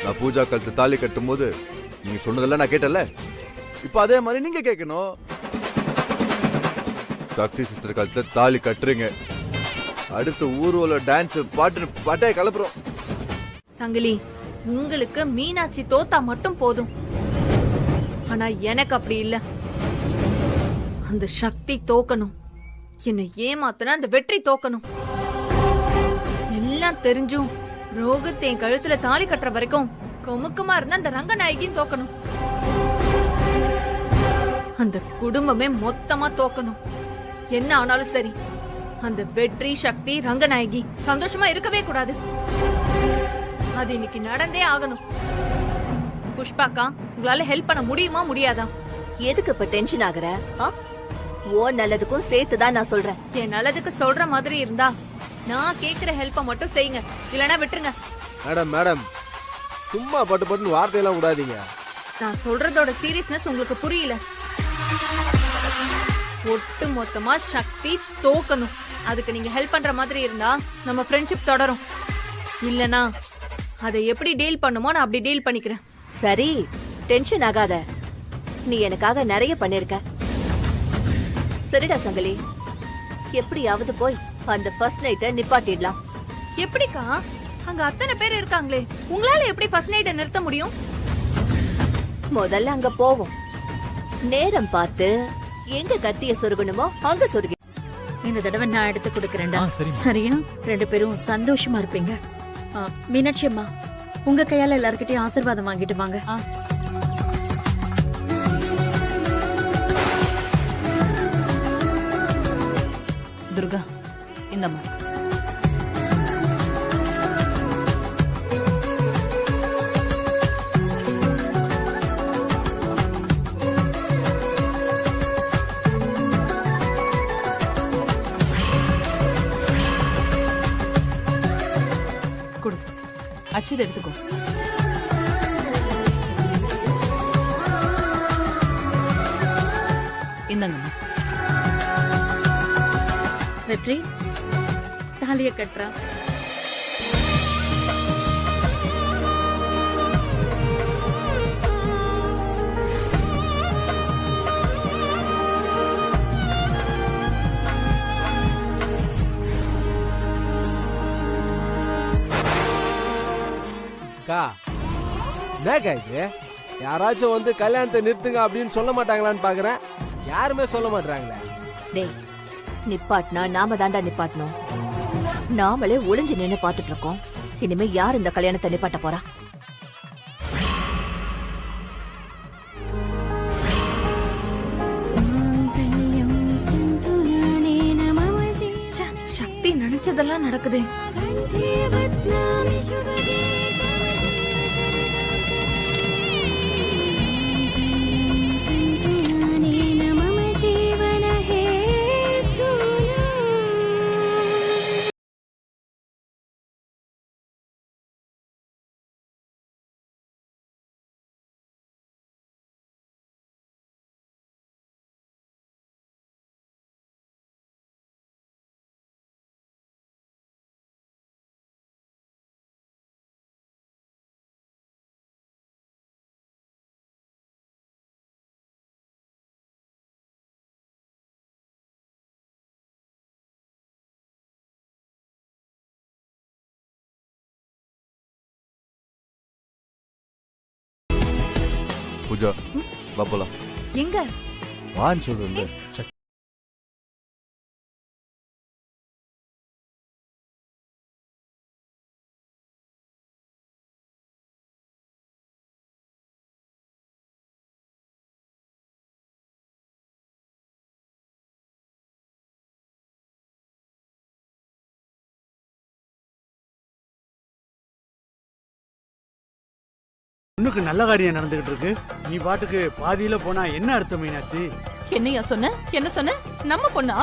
நான் பூஜா கழுத்து தாலி கட்டும் போது நீங்க சொன்னதெல்லாம் நான் கேட்டல. இப்ப அதே மாதிரி நீங்க கேட்கணும். சக்தி சிஸ்டர் கழுத்துல தாலி கட்டுறீங்க, அடுத்து ஊர்வல டான்ஸ் பாட்டு பாட்டே கலப்புறோம். சங்கிலி, உங்களுக்கு மீனாட்சி தோத்தா மட்டும் போதும். ஆனா எனக்கு அப்படி இல்ல. அந்த சக்தி தோக்கணும். என்னை ஏமாத்தினா அந்த வெற்றி தோக்கணும். எல்லாம் தெரிஞ்சும் ரோகித் என் கழுத்துல தாலி கட்டுற வரைக்கும் கொமுக்கமா இருந்த அந்த ரங்கநாயகியும் தோக்கணும். அந்த குடும்பமே மொத்தமா தோக்கணும். என்ன ஆனாலும் சரி, அந்த வெற்றி, சக்தி, ரங்கநாயகி சந்தோஷமா இருக்கவே கூடாது. அது இன்னைக்கு நடந்தே ஆகணும். புஷ்பாக்கா, உங்களால ஹெல்ப் பண்ண முடியுமா முடியாதா? எதுக்கு இப்ப டென்ஷன் ஆகுற? ஓ நல்லதுக்கும் சேர்த்துதான் நான் சொல்றேன். என் நல்லதுக்கு சொல்ற மாதிரி இருந்தா நான் கேக்குற ஹெல்ப்ப மட்டும் செய்யுங்க, இல்லனா விட்டுருங்க. மேடம் மேடம், சும்மா பட்டு பட்டுன்னு வார்த்தையெல்லாம் விடாதீங்க. நான் சொல்றதோட சீரியஸ்னஸ் உங்களுக்கு புரியல. ஒட்டு மொத்தமா சக்தி தோக்கணும். அதுக்கு நீங்க ஹெல்ப் பண்ற மாதிரி இருந்தா நம்ம ஃப்ரெண்ட்ஷிப் தொடரும். இல்லனா அதை எப்படி டீல் பண்ணுமோ நான் அப்படி டீல் பண்ணிக்கிறேன். சரி, டென்ஷன் ஆகாத. நீ எனக்காக நிறைய பண்ணிருக்க. சரிடா சங்கலி, எப்படியாவது போய் அந்த ஃபர்ஸ்ட் நைட்ட நிப்பாட்டிடலாம். எப்படிக்கா? அங்க அத்தனை பேர் இருக்காங்களே, உங்களால எப்படி ஃபர்ஸ்ட் நைட்ட நிறுத்த முடியும்? முதல்ல அங்க போவோம். நேரம் பார்த்து எங்க கத்திய சொருகணுமோ அங்க சொருகி. இந்த தடவை நான் எடுத்து கொடுக்கறேன்டா. சரி. சரியா? 2 பேரும் சந்தோஷமா இருப்பீங்க. மீனாட்சி அம்மா, உங்க கையால எல்லார்கிட்டயும் ஆசீர்வாதம் வாங்கிட்டு வாங்க. துர்கா, இந்தம்மா. கொடு, அச்சுது எடுத்துக்கோ. இந்தங்கம்மா. வெற்றி, தாலிய கட்டுறா. என்னக்கா இது? யாராச்சும் வந்து கல்யாணத்தை நிறுத்துங்க அப்படின்னு சொல்ல மாட்டாங்களான்னு பாக்குறேன். யாருமே சொல்ல மாட்டாங்களே. டேய், நிப்பாட்டினா நாம தாண்டா நிப்பாட்டணும். நாமளே ஒளிஞ்சு நின்னு பாத்துட்டு இருக்கோம். இனிமே யார் இந்த கல்யாணத்தை நிப்பாட்ட போறா? சக்தி நினைச்சதெல்லாம் நடக்குது. பூஜா வா போலாம். எங்க? வான்னு சொல்றேன். பொண்ணுக்கு நல்ல காரியம் நடந்துகிட்டு இருக்கு, நீ பாட்டுக்கு பாதியில போனா என்ன அர்த்தம் மீனாட்சி? என்னையா சொன்ன? என்ன சொன்ன? நம்ம பொண்ணா?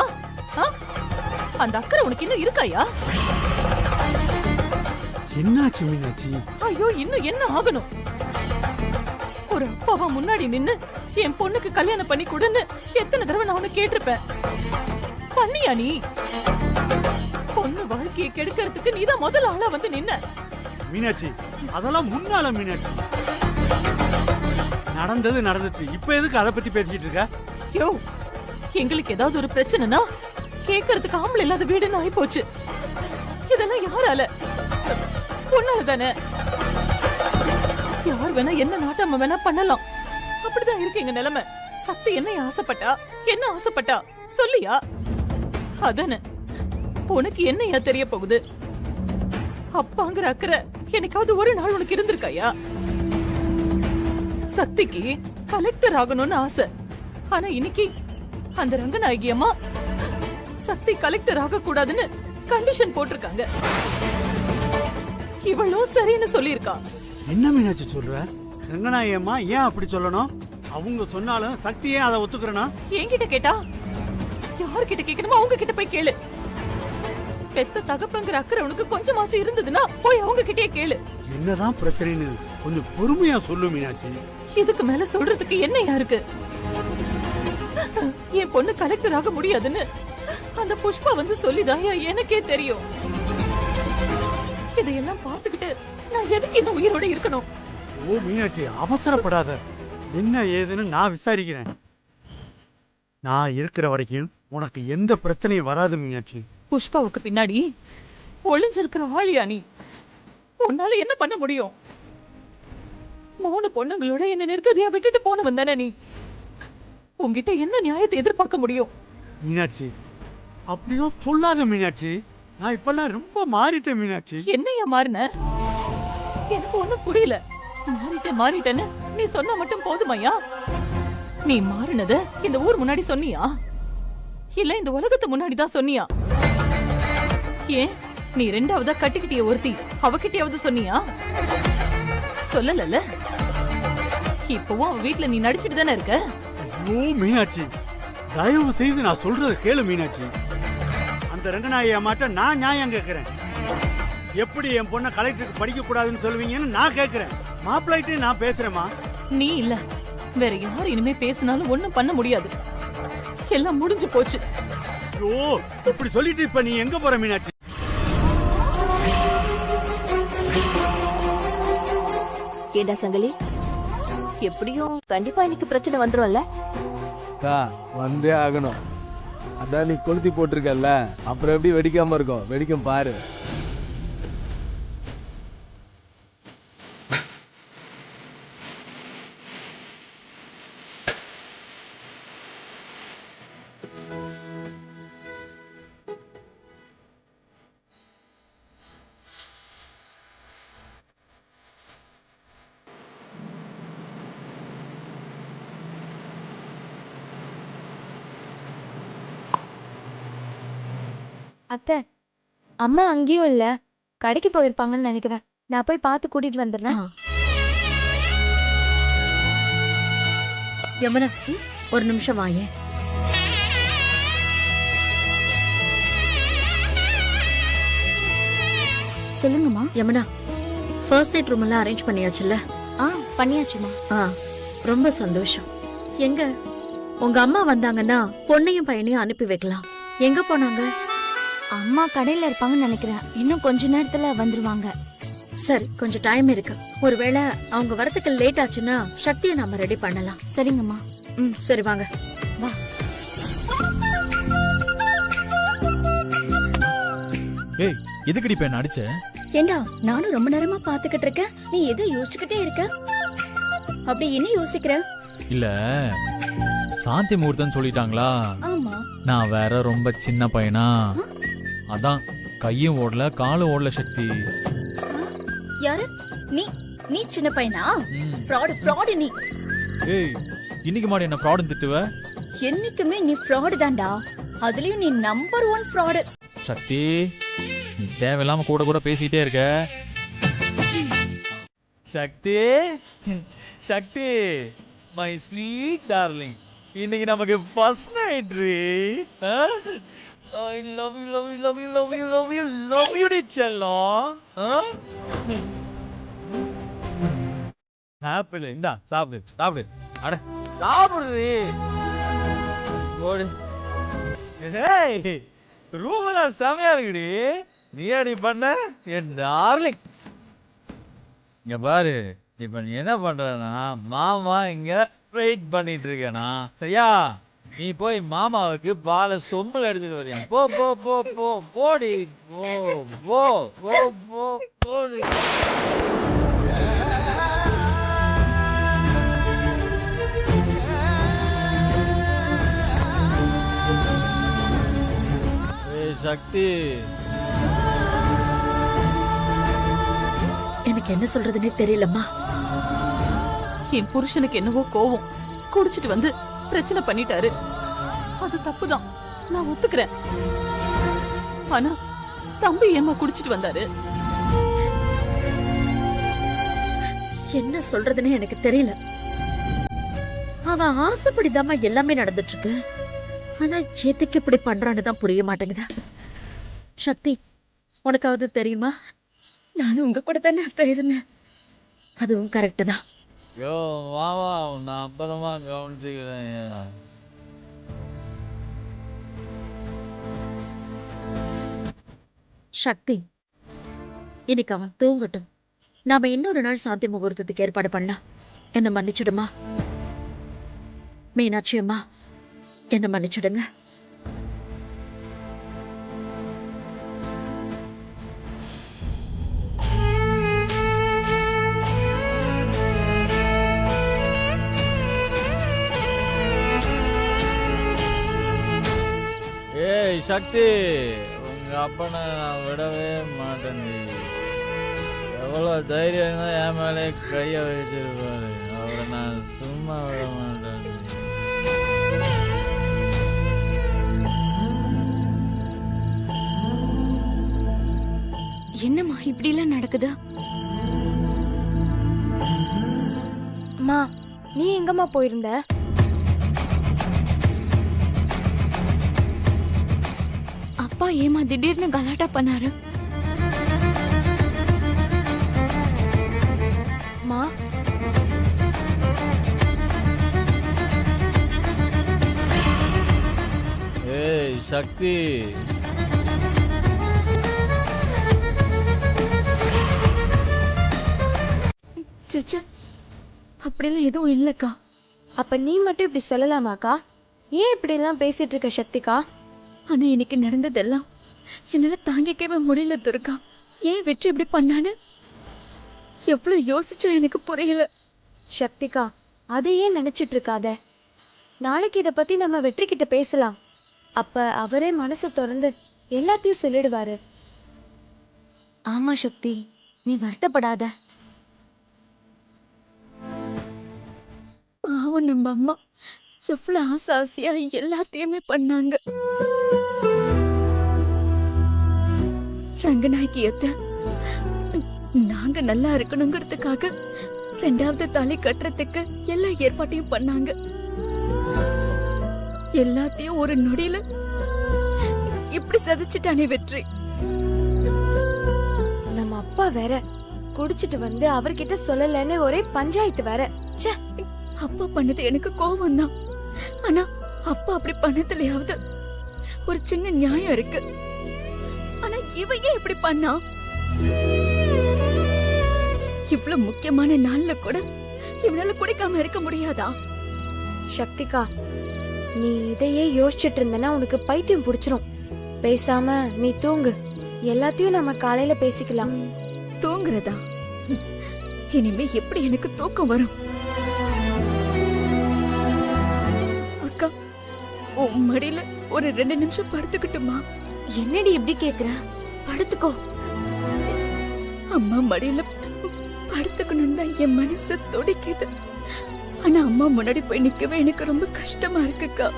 அந்த அக்கறை உனக்கு இன்னும் இருக்காயா? என்னாச்சு மீனாட்சி? ஐயோ, இன்னும் என்ன ஆகணும்? ஒரு அப்பாவா முன்னாடி நின்னு என் பொண்ணுக்கு கல்யாணம் பண்ணி கொடுன்னு எத்தனை தடவை நான் உன்னை கேட்டிருப்பேன். பண்ணியா நீ? பொண்ணு வாழ்க்கையை கெடுக்கிறதுக்கு நீதான் முதல் ஆளா வந்து நின்ன. மீனாட்சி, அதெல்லாம் முன்னால மீனாட்சி. நடந்தது நடந்துச்சு, இப்ப எதுக்கு அதை பத்தி பேசிக்கிட்டு இருக்க? யோ, எங்களுக்கு ஏதாவது ஒரு பிரச்சனைனா கேட்கறதுக்கு ஆம்பளை இல்லாத வீடுன்னு ஆயி போச்சு. இதெல்லாம் யாரால? பொண்ணால தானே. யார் வேணா என்ன நாட்டாம வேணா பண்ணலாம். அப்படிதான் இருக்கு எங்க நிலைமை. சக்தி என்ன ஆசைப்பட்டா? என்ன ஆசைப்பட்டா சொல்லியா? அதானே. உனக்கு என்னையா தெரிய போகுது? அப்பாங்கிற அக்கறை எனக்காவது ஒரு நாள் உனக்கு இருந்திருக்காயா? சக்திக்கு கலெக்டர் ஆகணும்னு ஆசை. ஆனா இன்னைக்கு அந்த ரங்கநாயகி அம்மா சக்தி கலெக்டர் ஆக கூடாதுன்னு கண்டிஷன் போட்டிருக்காங்க. இவளும் சரின்னு சொல்லியிருக்கா. என்ன மீனாட்சி சொல்ற? ரங்கநாயகம்மா ஏன் அப்படி சொல்லணும்? அவங்க சொன்னாலும் சக்தி ஏன் அதை ஒத்துக்கிறனா? என்கிட்ட கேட்டா? யார்கிட்ட கேட்கணுமோ அவங்க கிட்ட போய் கேளு. பெத்த தகப்பங்கிற அக்கறை உனக்கு கொஞ்சமாச்சும் இருந்ததுன்னா போய் அவங்க கிட்டே கேளு. என்னதான் பிரச்சனைன்னு கொஞ்சம் பொறுமையா சொல்லு மீனாட்சி. இதுக்கு மேல சொல்றதுக்கு என்னையா இருக்கு? என் பொண்ணு கலெக்டர் ஆக முடியாதுன்னு அந்த புஷ்பா வந்து சொல்லிதாயா எனக்கே தெரியும். இதையெல்லாம் பார்த்துக்கிட்டு நான் எதுக்கு இன்னும் உயிரோட இருக்கணும்? ஓ மீனாட்சி, அவசரப்படாத. என்ன ஏதுன்னு நான் விசாரிக்கிறேன். நான் இருக்கிற வரைக்கும் உனக்கு எந்த பிரச்சனையும் வராது மீனாட்சி. புஷ்பாவுக்கு பின்னாடி ஒளிஞ்சிருக்கிற ஆளியா நீ? உன்னால என்ன பண்ண முடியும்? 3 பொண்ணுங்களோட என்ன நிர்கதியா விட்டுட்டு போனவன் தானே நீ. உன்கிட்ட என்ன நியாயத்தை எதிர்பார்க்க முடியும்? மீனாட்சி, அப்படியும் சொல்லாத மீனாட்சி. நான் இப்பெல்லாம் ரொம்ப மாறிட்டேன் மீனாட்சி. என்னையா மாறின? எனக்கு ஒண்ணும் புரியல. மாறிட்டேன்னு நீ சொன்னா மட்டும் போதுமையா? நீ மாறினத இந்த ஊர் முன்னாடி சொன்னியா? இல்ல இந்த உலகத்து முன்னாடிதான் சொன்னியா? ஏன் நீ 2ஆவதா கட்டிக்கிட்டிய ஒருத்தி அவகிட்டயாவது சொன்னியா? சொல்லல. இப்பவும் அவ வீட்டுல நீ நடிச்சிட்டு தானே இருக்க. ஐயோ மீனாட்சி, தயவு செய்து நான் சொல்றத கேளு மீனாட்சி. அந்த ரங்கநாயகி அம்மாட்ட நான் நியாயம் கேட்கிறேன். எப்படி என் பொண்ணை கலெக்டருக்கு படிக்க கூடாதுன்னு சொல்லுவீங்கன்னு நான் கேட்கிறேன். மாப்பிள்ளைட்டே நான் பேசுறேமா. நீ இல்ல வேற யார் இனிமே பேசினாலும் ஒண்ணும் பண்ண முடியாது. எல்லாம் முடிஞ்சு போச்சு. ஐயோ, இப்படி சொல்லிட்டு இப்ப நீ எங்க போற மீனாட்சி? ஏண்டா சங்கலி, எப்படியும் கண்டிப்பா இன்னைக்கு பிரச்சனை வந்துரும்ல? வந்தே ஆகணும். அதான் நீ கொளுத்தி போட்டிருக்கல, அப்புறம் எப்படி வெடிக்காம இருக்கும்? வெடிக்கும் பாரு. அத்தை, அம்மா அங்கேயும் இல்ல, கடைக்கு போயிருப்பாங்கன்னு நினைக்கிறேன். நான் போய் பார்த்து கூட்டிட்டு வந்துடுறேன். யமுனா, ஒரு நிமிஷம் வாயே. சொல்லுங்கம்மா. யமுனா, ஃபர்ஸ்ட் எய்ட் ரூம் எல்லாம் அரேஞ்ச் பண்ணியாச்சுல்ல? பண்ணியாச்சுமா. ரொம்ப சந்தோஷம். எங்க உங்க அம்மா வந்தாங்கன்னா பொண்ணையும் பையனையும் அனுப்பி வைக்கலாம். எங்க போனாங்க? அம்மா கடையில இருப்பாங்கன்னு நினைக்கிறேன். இன்னும் கொஞ்ச நேரத்துல வந்துருவாங்க. சரி, கொஞ்சம் டைம் இருக்கு. ஒருவேளை அவங்க வரதுக்கு லேட் ஆச்சுன்னா சக்தியை நாம ரெடி பண்ணலாம். சரிங்கம்மா. சரி வாங்க. வா. ஏய், எதுக்குடி இப்ப என்ன அடிச்ச? ஏண்டா, நானும் ரொம்ப நேரமா பாத்துக்கிட்டு இருக்கேன். நீ எதோ யோசிச்சுக்கிட்டே இருக்க. அப்படி என்ன யோசிக்கிற? இல்ல சாந்தி முகூர்த்தம் சொல்லிட்டாங்களா? ஆமா. நான் வேற ரொம்ப சின்ன பையனா, அதான் கையும் ஓடல காலும் ஓடல சக்தி. யாரு நீ? நீ சின்ன பையனா? ஃப்ராட் நீ. ஏய், இன்னைக்கு மாடி என்ன ஃப்ராட் திட்டுவ? என்னைக்குமே நீ ஃப்ராட் தான்டா. அதுலயும் நீ நம்பர் 1 ஃப்ராட். சக்தி, நீ தேவையில்லாம கூட கூட பேசிட்டே இருக்க. சக்தி, சக்தி, மை ஸ்வீட் டார்லிங், இன்னைக்கு நமக்கு first night re. I love you, love you, love you, love you, love you, love you, செல்லம். ஆப்பிள் இந்தா சாப்பிடு சாப்பிடு. அட சாப்பிடுறீ. ஓடு. ஏய், ரூமெல்லாம் செமையா இருக்குடி. நீ அடி பண்ண என் டார்லிங். இங்க பாரு, இப்ப நீ என்ன பண்றனா, மாமா இங்க வெயிட் பண்ணிட்டு இருக்கேனா, சரியா? நீ போய் மாமாவுக்கு பாலை சொம்புல எடுத்துட்டு வரியா? போ போ போ போ போடி, போ போ போ போ போடி. சக்தி, எனக்கு என்ன சொல்றதுன்னே தெரியலம்மா. என் புருஷனுக்கு என்னவோ கோவம், குடிச்சிட்டு வந்து பிரச்சனை பண்ணிட்டாரு. அது தப்புதான், நான் ஒத்துக்கிறேன். ஆனா தம்பி ஏமா குடிச்சிட்டு வந்தாரு? என்ன சொல்றதுன்னே எனக்கு தெரியல. அவன் ஆசைப்படிதாம்மா எல்லாமே நடந்துட்டு இருக்கு. ஆனா எதுக்கு இப்படி பண்றான்னு தான் புரிய மாட்டேங்குது. சக்தி, உனக்காவது தெரியுமா? நானும் உங்க கூட தானே இருந்தேன். அதுவும் கரெக்டு தான். யோ மாமா, நான் அப்புறமா கவனிச்சுக்கிறேன். சக்தி, இன்னைக்கு அவன் தூங்கட்டும். நாம இன்னொரு நாள் சாந்தி முகூர்த்தத்துக்கு ஏற்பாடு பண்ணலாம். என்ன மன்னிச்சுடுமா? மீனாட்சி அம்மா, என்ன மன்னிச்சுடுங்க. ஏய் சக்தி, உங்க அப்பனை நான் விடவே மாட்டேன். எவ்வளவு தைரியம் தான் என் மேலே கைய வச்சிருப்பாரு. அவரை நான் சும்மா விட மாட்டேன். என்னம்மா இப்படி எல்லாம் நடக்குது? அம்மா, நீ எங்கம்மா போயிருந்த? அப்பா ஏமா திடீர்னு கலாட்டா பண்ணாரு? மா, ஏய் சக்தி, சச்சா, அப்படிலாம் எதுவும் இல்லக்கா. அப்ப நீ மட்டும் இப்படி சொல்லலாமாக்கா? ஏன் இப்படி எல்லாம் பேசிட்டு இருக்க சக்திகா? ஆனா இன்னைக்கு நடந்ததெல்லாம் என்னால தாங்கிக்கவே முடியல துர்கா. ஏன் வெற்றி இப்படி பண்ணான்னு எவ்வளவு யோசிச்சா எனக்கு புரியல. சக்திகா, அதையே நினைச்சிட்டு இருக்காத. நாளைக்கு இத பத்தி நம்ம வெற்றி கிட்ட பேசலாம். அப்ப அவரே மனசு திறந்து எல்லாத்தையும் சொல்லிடுவாரு. ஆமா சக்தி, நீ வருத்தப்படாத. பாவம் நம்ம அம்மா எவ்வளவு ஆசையா எல்லாத்தையுமே பண்ணாங்க. ரங்கநாயகியத்தை நாங்க நல்லா இருக்கணுங்கிறதுக்காக 2வது தாலி கட்டுறதுக்கு எல்லா ஏற்பாட்டையும் பண்ணாங்க. எல்லாத்தையும் ஒரு நொடியில இப்படி சதிச்சுட்டானே வெற்றி. நம்ம அப்பா வேற குடிச்சிட்டு வந்து அவர்கிட்ட சொல்லலன்னு ஒரே பஞ்சாயத்து வேற. அப்பா பண்ணது எனக்கு கோபம் தான். ஆனா அப்பா அப்படி பண்ணதுலயாவது ஒரு சின்ன நியாயம் இருக்கு. ஆனா இவையே இப்படி பண்ணா? இவ்வளவு முக்கியமான நாள்ல கூட இவனால குடிக்காம இருக்க முடியாதா? சக்திகா, நீ இதையே யோசிச்சுட்டு இருந்தனா உனக்கு பைத்தியம் புடிச்சிரும். பேசாம நீ தூங்கு. எல்லாத்தையும் நம்ம காலையில பேசிக்கலாம். தூங்குறதா? இனிமே எப்படி எனக்கு தூக்கம் வரும்? உன் மடியில ஒரு 2 நிமிஷம் படுத்துக்கிட்டுமா? என்னடி இப்படி கேக்குற? படுத்துக்கோ. அம்மா மடியில படுத்துக்கணும் தான் என் மனசு துடிக்குது. ஆனா அம்மா முன்னாடி போய் நிக்கவே எனக்கு ரொம்ப கஷ்டமா இருக்குக்கா.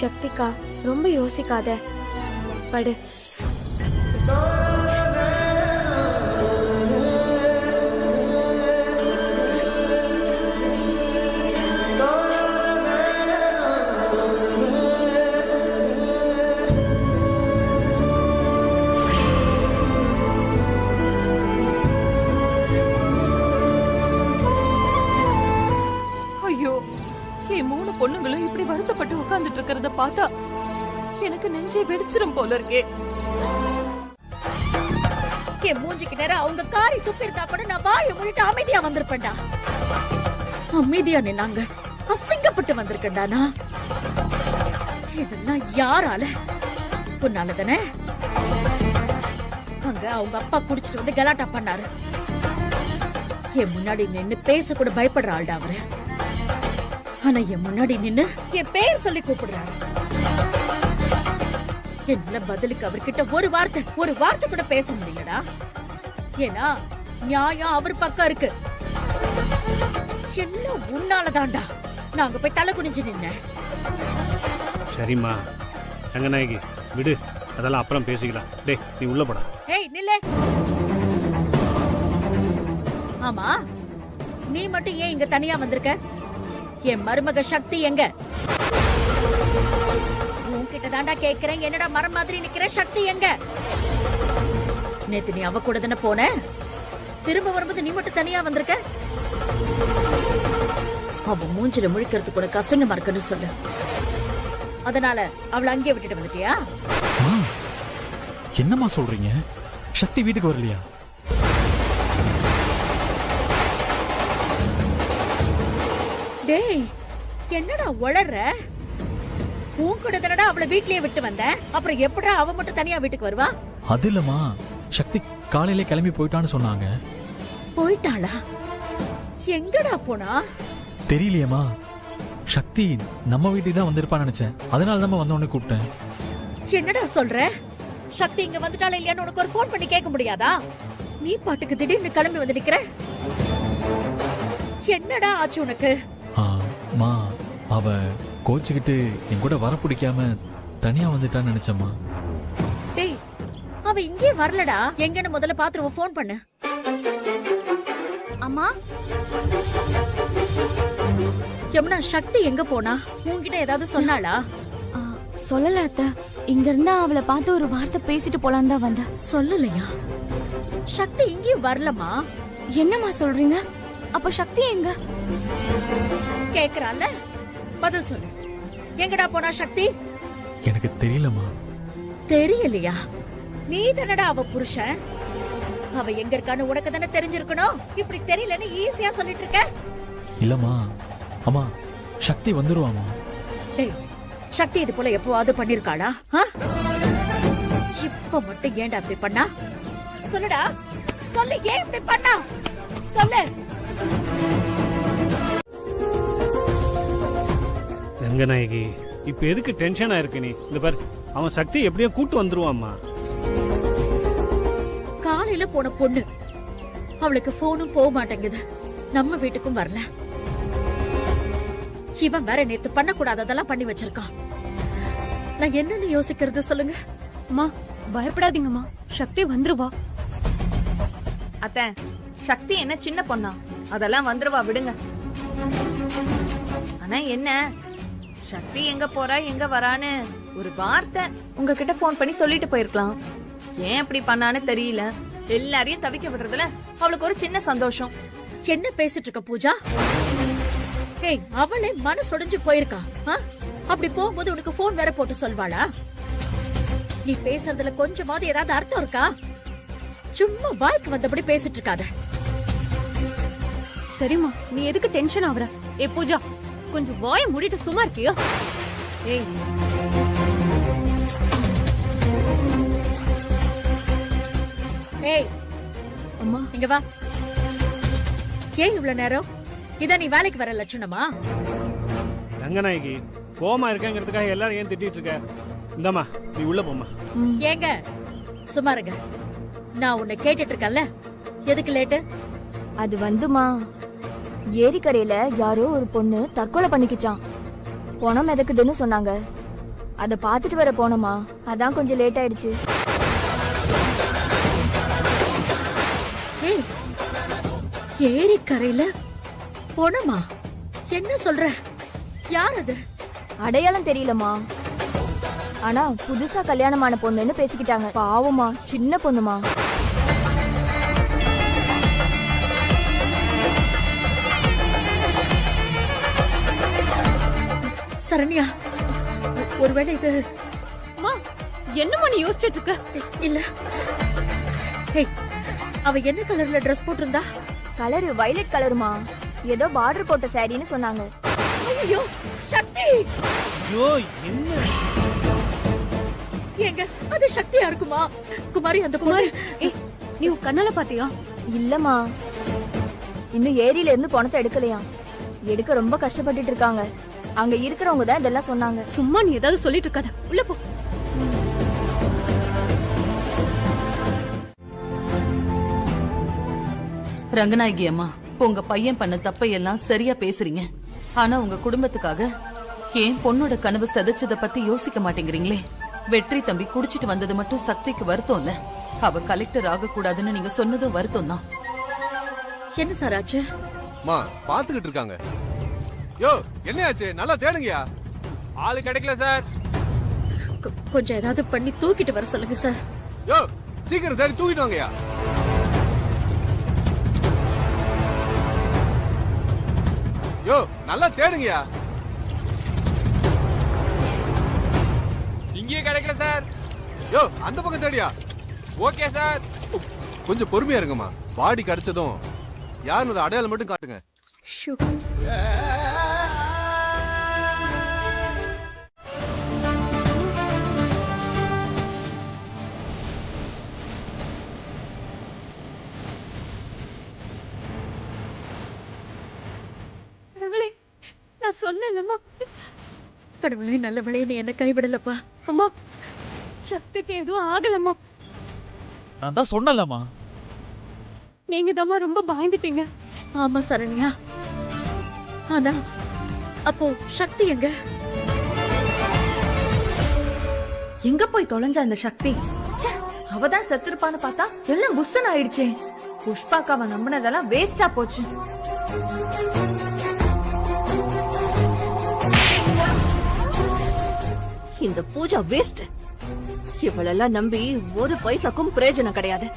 சக்திக்கா, ரொம்ப யோசிக்காத. படு. ஐயோ, என் 3 பொண்ணுங்களும் இப்படி வருத்தப்பட்டு உட்கார்ந்துட்டு இருக்கிறத பார்த்தா எனக்கு நெஞ்சே வெடிச்சிரும் போல இருக்கே. என் மூஞ்சிக்கு நேரம் அவங்க காரி துப்பிருந்தா கூட நான் வாயை மூடிட்டு அமைதியா வந்திருப்பேன்டா. அமைதியா நின்னாங்க, அசிங்கப்பட்டு வந்திருக்கேன்டானா. இதெல்லாம் யாரால? உன்னால தானே? அங்க அவங்க அப்பா குடிச்சிட்டு வந்து கலாட்டா பண்ணாரு. என் முன்னாடி நின்னு பேச கூட பயப்படுற ஆள்டா அவரு. ஆனா என் முன்னாடி நின்னு என் பேர் சொல்லி கூப்பிடுறாரு. என்னால பதிலுக்கு அவர்கிட்ட ஒரு வார்த்தை கூட பேச முடியலடா. ஏன்னா நியாயம் அவர் பக்கம் இருக்கு. எல்லாம் உன்னாலதான்டா. நாங்க போய் தலை குனிஞ்சு நின்னேன். சரிம்மா ரங்கநாயகி, விடு, அதெல்லாம் அப்புறம் பேசிக்கலாம். டேய், நீ உள்ள போடா. ஏய் நில்லே. ஆமா, நீ மட்டும் ஏன் இங்க தனியா வந்திருக்க? என் மருமக சக்தி எங்க? உன்கிட்ட தாண்டா கேக்குறேன். என்னடா மரம் மாதிரி நிக்கிற? சக்தி எங்க? நேத்து நீ அவ கூட தானே போன. திரும்ப வரும்போது நீ மட்டும் தனியா வந்திருக்க. அவ மூஞ்சில முழிக்கிறது கூட கசங்கமா இருக்குன்னு சொல்லு. அதனால அவளை அங்கேயே விட்டுட்டு வந்துட்டியா? என்னம்மா சொல்றீங்க? சக்தி வீட்டுக்கு வரலையா? டேய், என்னடா உளற? உன் கூட தானடா அவளை வீட்லயே விட்டு வந்த. அப்புறம் எப்படா அவ மட்டும் தனியா வீட்டுக்கு வருவா? அது இல்லம்மா, சக்தி காலையிலே கிளம்பி போயிட்டான்னு சொன்னாங்க. போயிட்டாளா? எங்கடா போனா? தெரியலையேம்மா. சக்தி நம்ம வீட்டுக்கு தான் வந்திருப்பான்னு நினைச்சேன். அதனால தான் வந்தோடனே கூப்பிட்டேன். என்னடா சொல்ற? சக்தி இங்க வந்துட்டாளா இல்லையான்னு உனக்கு ஒரு போன் பண்ணி கேட்க முடியாதா? நீ பாட்டுக்கு திடீர்னு கிளம்பி வந்து நிக்கிற. என்னடா ஆச்சு உனக்கு? மா, அவ கோச்சுக்கிட்டு என் கூட வர பிடிக்காம தனியா வந்துட்டான்னு நினைச்சம்மா. டேய், அவ இங்கே வரலடா. எங்கன்னு முதல்ல பாத்துருவோம். போன் பண்ணு. அம்மா, யமுனா, சக்தி எங்க போனா? உன்கிட்ட ஏதாவது சொன்னாளா? சொல்லல அத்த. இங்க இருந்தா அவளை பார்த்து ஒரு வார்த்தை பேசிட்டு போலான்னு தான் வந்தேன். சொல்லலையா? சக்தி இங்கேயும் வரலமா? என்னம்மா சொல்றீங்க? அப்ப சக்தி எங்க? கேக்குறால, பதில் சொல்லு. எங்கடா போனா சக்தி? எனக்கு தெரியலமா. தெரியலையா? நீ தானடா அவ புருஷன். அவ எங்க இருக்கான்னு உனக்கு தானே தெரிஞ்சிருக்கணும். இப்படி தெரியலன்னு ஈஸியா சொல்லிட்டு இருக்க. இல்லம்மா, அம்மா, சக்தி வந்துருவாமா. டேய், சக்தி இது போல எப்பவாவது பண்ணிருக்காளா? இப்ப மட்டும் ஏன்டா இப்படி பண்ணா? சொல்லுடா, சொல்லு. ஏன் இப்படி பண்ணா? சொல்லு. ரங்கநாயகி, இப்ப எதுக்கு டென்ஷனா இருக்கு நீ? இந்த பாரு, அவன் சக்தி எப்படியோ கூட்டு வந்துருவாம்மா. காலையில போன பொண்ணு, அவளுக்கு போனும் போக மாட்டேங்குது. நம்ம வீட்டுக்கும் வரல. இவன் வேற நேத்து பண்ணக்கூடாததெல்லாம் பண்ணி வச்சிருக்கான். நான் என்னன்னு யோசிக்கிறது சொல்லுங்க. அம்மா, பயப்படாதீங்கம்மா, சக்தி வந்துருவா. அத்தை, சக்தி என்ன சின்ன பொண்ணா? அதெல்லாம் வந்துருவா, விடுங்க. ஆனா என்ன, சக்தி எங்க போறா எங்க வரான்னு ஒரு வார்த்தை உங்ககிட்ட போன் பண்ணி சொல்லிட்டு போயிருக்கலாம். ஏன் அப்படி பண்ணான்னு தெரியல. எல்லாரையும் தவிக்க விடுறதுல அவளுக்கு ஒரு சின்ன சந்தோஷம். என்ன பேசிட்டு இருக்க பூஜா? ஏய், அவளே மனசொடைஞ்சு போயிருக்கா. அப்படி போகும்போது உனக்கு போன் வேற போட்டு சொல்வாளா? நீ பேசுறதுல கொஞ்சமாவது ஏதாவது அர்த்தம் இருக்கா? சும்மா வாய்க்கு வந்தபடி பேசிட்டு இருக்காத. சரிம்மா, நீ எதுக்கு டென்ஷன் ஆகுற? ஏ பூஜா, கொஞ்சம் வாய மூடிட்டு சும்மா இருக்கியோ? ஏய், ஏய், அம்மா இங்க வா. ஏன் இவ்வளவு நேரம்? இத நீ வேலைக்கு வர லட்சணமா? ரங்கநாயகி, கோமா இருக்கேங்கிறதுக்காக எல்லாரும் ஏன் திட்டிட்டு இருக்க? இந்தாம்மா நீ உள்ள போம்மா. ஏங்க சும்மா இருங்க. நான் உன்னை கேட்டுட்டு இருக்கேன்ல, எதுக்கு லேட்டு? அது வந்துமா, ஏரிக்கரையில யாரோ ஒரு பொண்ணு தற்கொலை பண்ணிக்கிச்சான். பணம் மிதக்குதுன்னு சொன்னாங்க. அத பாத்துட்டு வர போனோமா, அதான் கொஞ்சம் லேட் ஆயிடுச்சு. ஏய், ஏரிக்கரையில போனமா? என்ன சொல்ற? யார் அது? அடையாளம் தெரியலமா, ஆனா புதுசா கல்யாணமான பொண்ணுன்னு பேசிக்கிட்டாங்க. பாவமா, சின்ன பொண்ணுமா. சரண்யா, ஒருவேளை இது அம்மா, என்னம்மா நீ யோசிச்சுட்டு இருக்க? இல்ல. ஏய், அவ என்ன கலர்ல Dress போட்டிருந்தா? கலரு வயலட் கலருமா. ஏதோ பார்டர் போட்ட சாரின்னு சொன்னாங்க. ஐயோ சக்தி! ஐயோ என்ன? ஏங்க அது சக்தியா இருக்குமா? குமாரி, அந்த குமாரி நீ உன் கண்ணால பாத்தியா? இல்லம்மா, இன்னும் ஏரியில இருந்து பணத்தை எடுக்கலையா. எடுக்க ரொம்ப கஷ்டப்பட்டுட்டு இருக்காங்க. அங்க இருக்கிறவங்க தான் இதெல்லாம் சொன்னாங்க. சும்மா நீ ஏதாவது சொல்லிட்டு இருக்காத, உள்ள போ. ரங்கநாயகி அம்மா, உங்க பையன் பண்ண தப்பையெல்லாம் சரியா பேசுறீங்க. ஆனா உங்க குடும்பத்துக்காக ஏன் பொண்ணோட கனவு சதைச்சத பத்தி யோசிக்க மாட்டேங்கிறீங்களே? வெற்றி தம்பி குடிச்சிட்டு வந்தது மட்டும் சக்திக்கு வருத்தம் இல்ல, அவ கலெக்டர் ஆக கூடாதுன்னு நீங்க சொன்னதும் வருத்தம் தான். என்ன சார் ஆச்சு? மா பாத்துக்கிட்டு இருக்காங்க. யோ என்ன ஆச்சு? நல்லா தேடுங்கயா. ஆளு கிடைக்கல சார். கொஞ்சம் ஏதாவது பண்ணி தூக்கிட்டு வர சொல்லுங்க சார். யோ சீக்கிரம் தேடி தூக்கிட்டு வாங்கயா. யோ நல்லா தேடுங்கயா. இங்கே கிடைக்கல சார். யோ அந்த பக்கம் தேடியா. Okay sir. கொஞ்சம் பொறுமையா இருங்கம்மா. பாடி கிடைச்சதும் யாருன்னு அடையாளம் மட்டும் காட்டுங்க. நான் சொன்னேன்லம்மா. கடவுளே, நல்ல வழியை நீ என்ன கைவிடலப்பா. அம்மா, சக்திக்கு எதுவும் ஆகலம்மா. நான் தான் சொன்னலம்மா. நீங்க தாம்மா ரொம்ப பயந்துட்டீங்க. ஆமா சரண்யா, ஆனா அப்போ சக்தி எங்க? எங்க போய் தொலைஞ்சா இந்த சக்தி? அவதான் செத்துருப்பான்னு பார்த்தா எல்லாம் புஸ்ஸன் ஆயிடுச்சே. புஷ்பாக்காவை நம்பினதெல்லாம் வேஸ்டா போச்சு. இந்த பூஜா வேஸ்ட். இவளெல்லாம் நம்பி ஒரு பைசாக்கும் பிரயோஜனம் கிடையாது.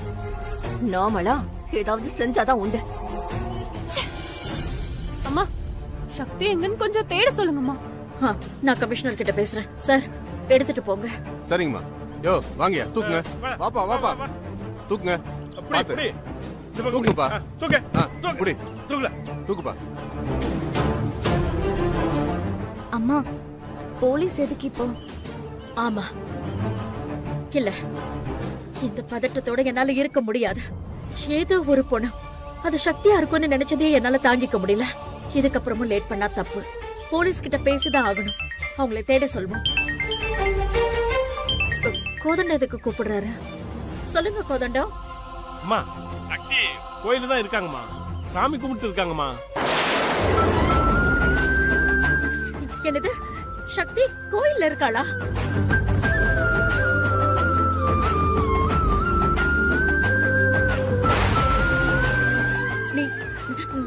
நாமளா ஏதாவது செஞ்சாதான் உண்டு. அம்மா, சக்தி எங்கன்னு கொஞ்சம் தேட சொல்லுங்கம்மா. நான் கமிஷனர் கிட்ட பேசுறேன். சார், எடுத்துட்டு போங்க. சரிங்கம்மா. யோ வாங்கயா, தூக்குங்க. வாப்பா வாப்பா, தூக்குங்க. பாத்து தூக்குப்பா. புடி தூக்குப்பா. அம்மா, போலீஸ் எதுக்கு இப்போ? ஆமா, இல்ல, இந்த பதட்டத்தோட என்னால இருக்க முடியாது. ஏதோ ஒரு பொண்ணு அது சக்தியா இருக்கும்னு நினைச்சதே என்னால தாங்கிக்க முடியல. இதுக்கப்புறமும் லேட் பண்ணா தப்பு. போலீஸ் கிட்ட பேசிதான் ஆகணும். அவங்களை தேட சொல்வோம். கோதண்டம் எதுக்கு கூப்பிடுறாரு? சொல்லுங்க கோதண்டம். அம்மா, சக்தி கோயில தான் இருக்காங்கம்மா. சாமி கும்பிட்டு இருக்காங்கம்மா. என்னது? சக்தி கோயில்ல இருக்காளா?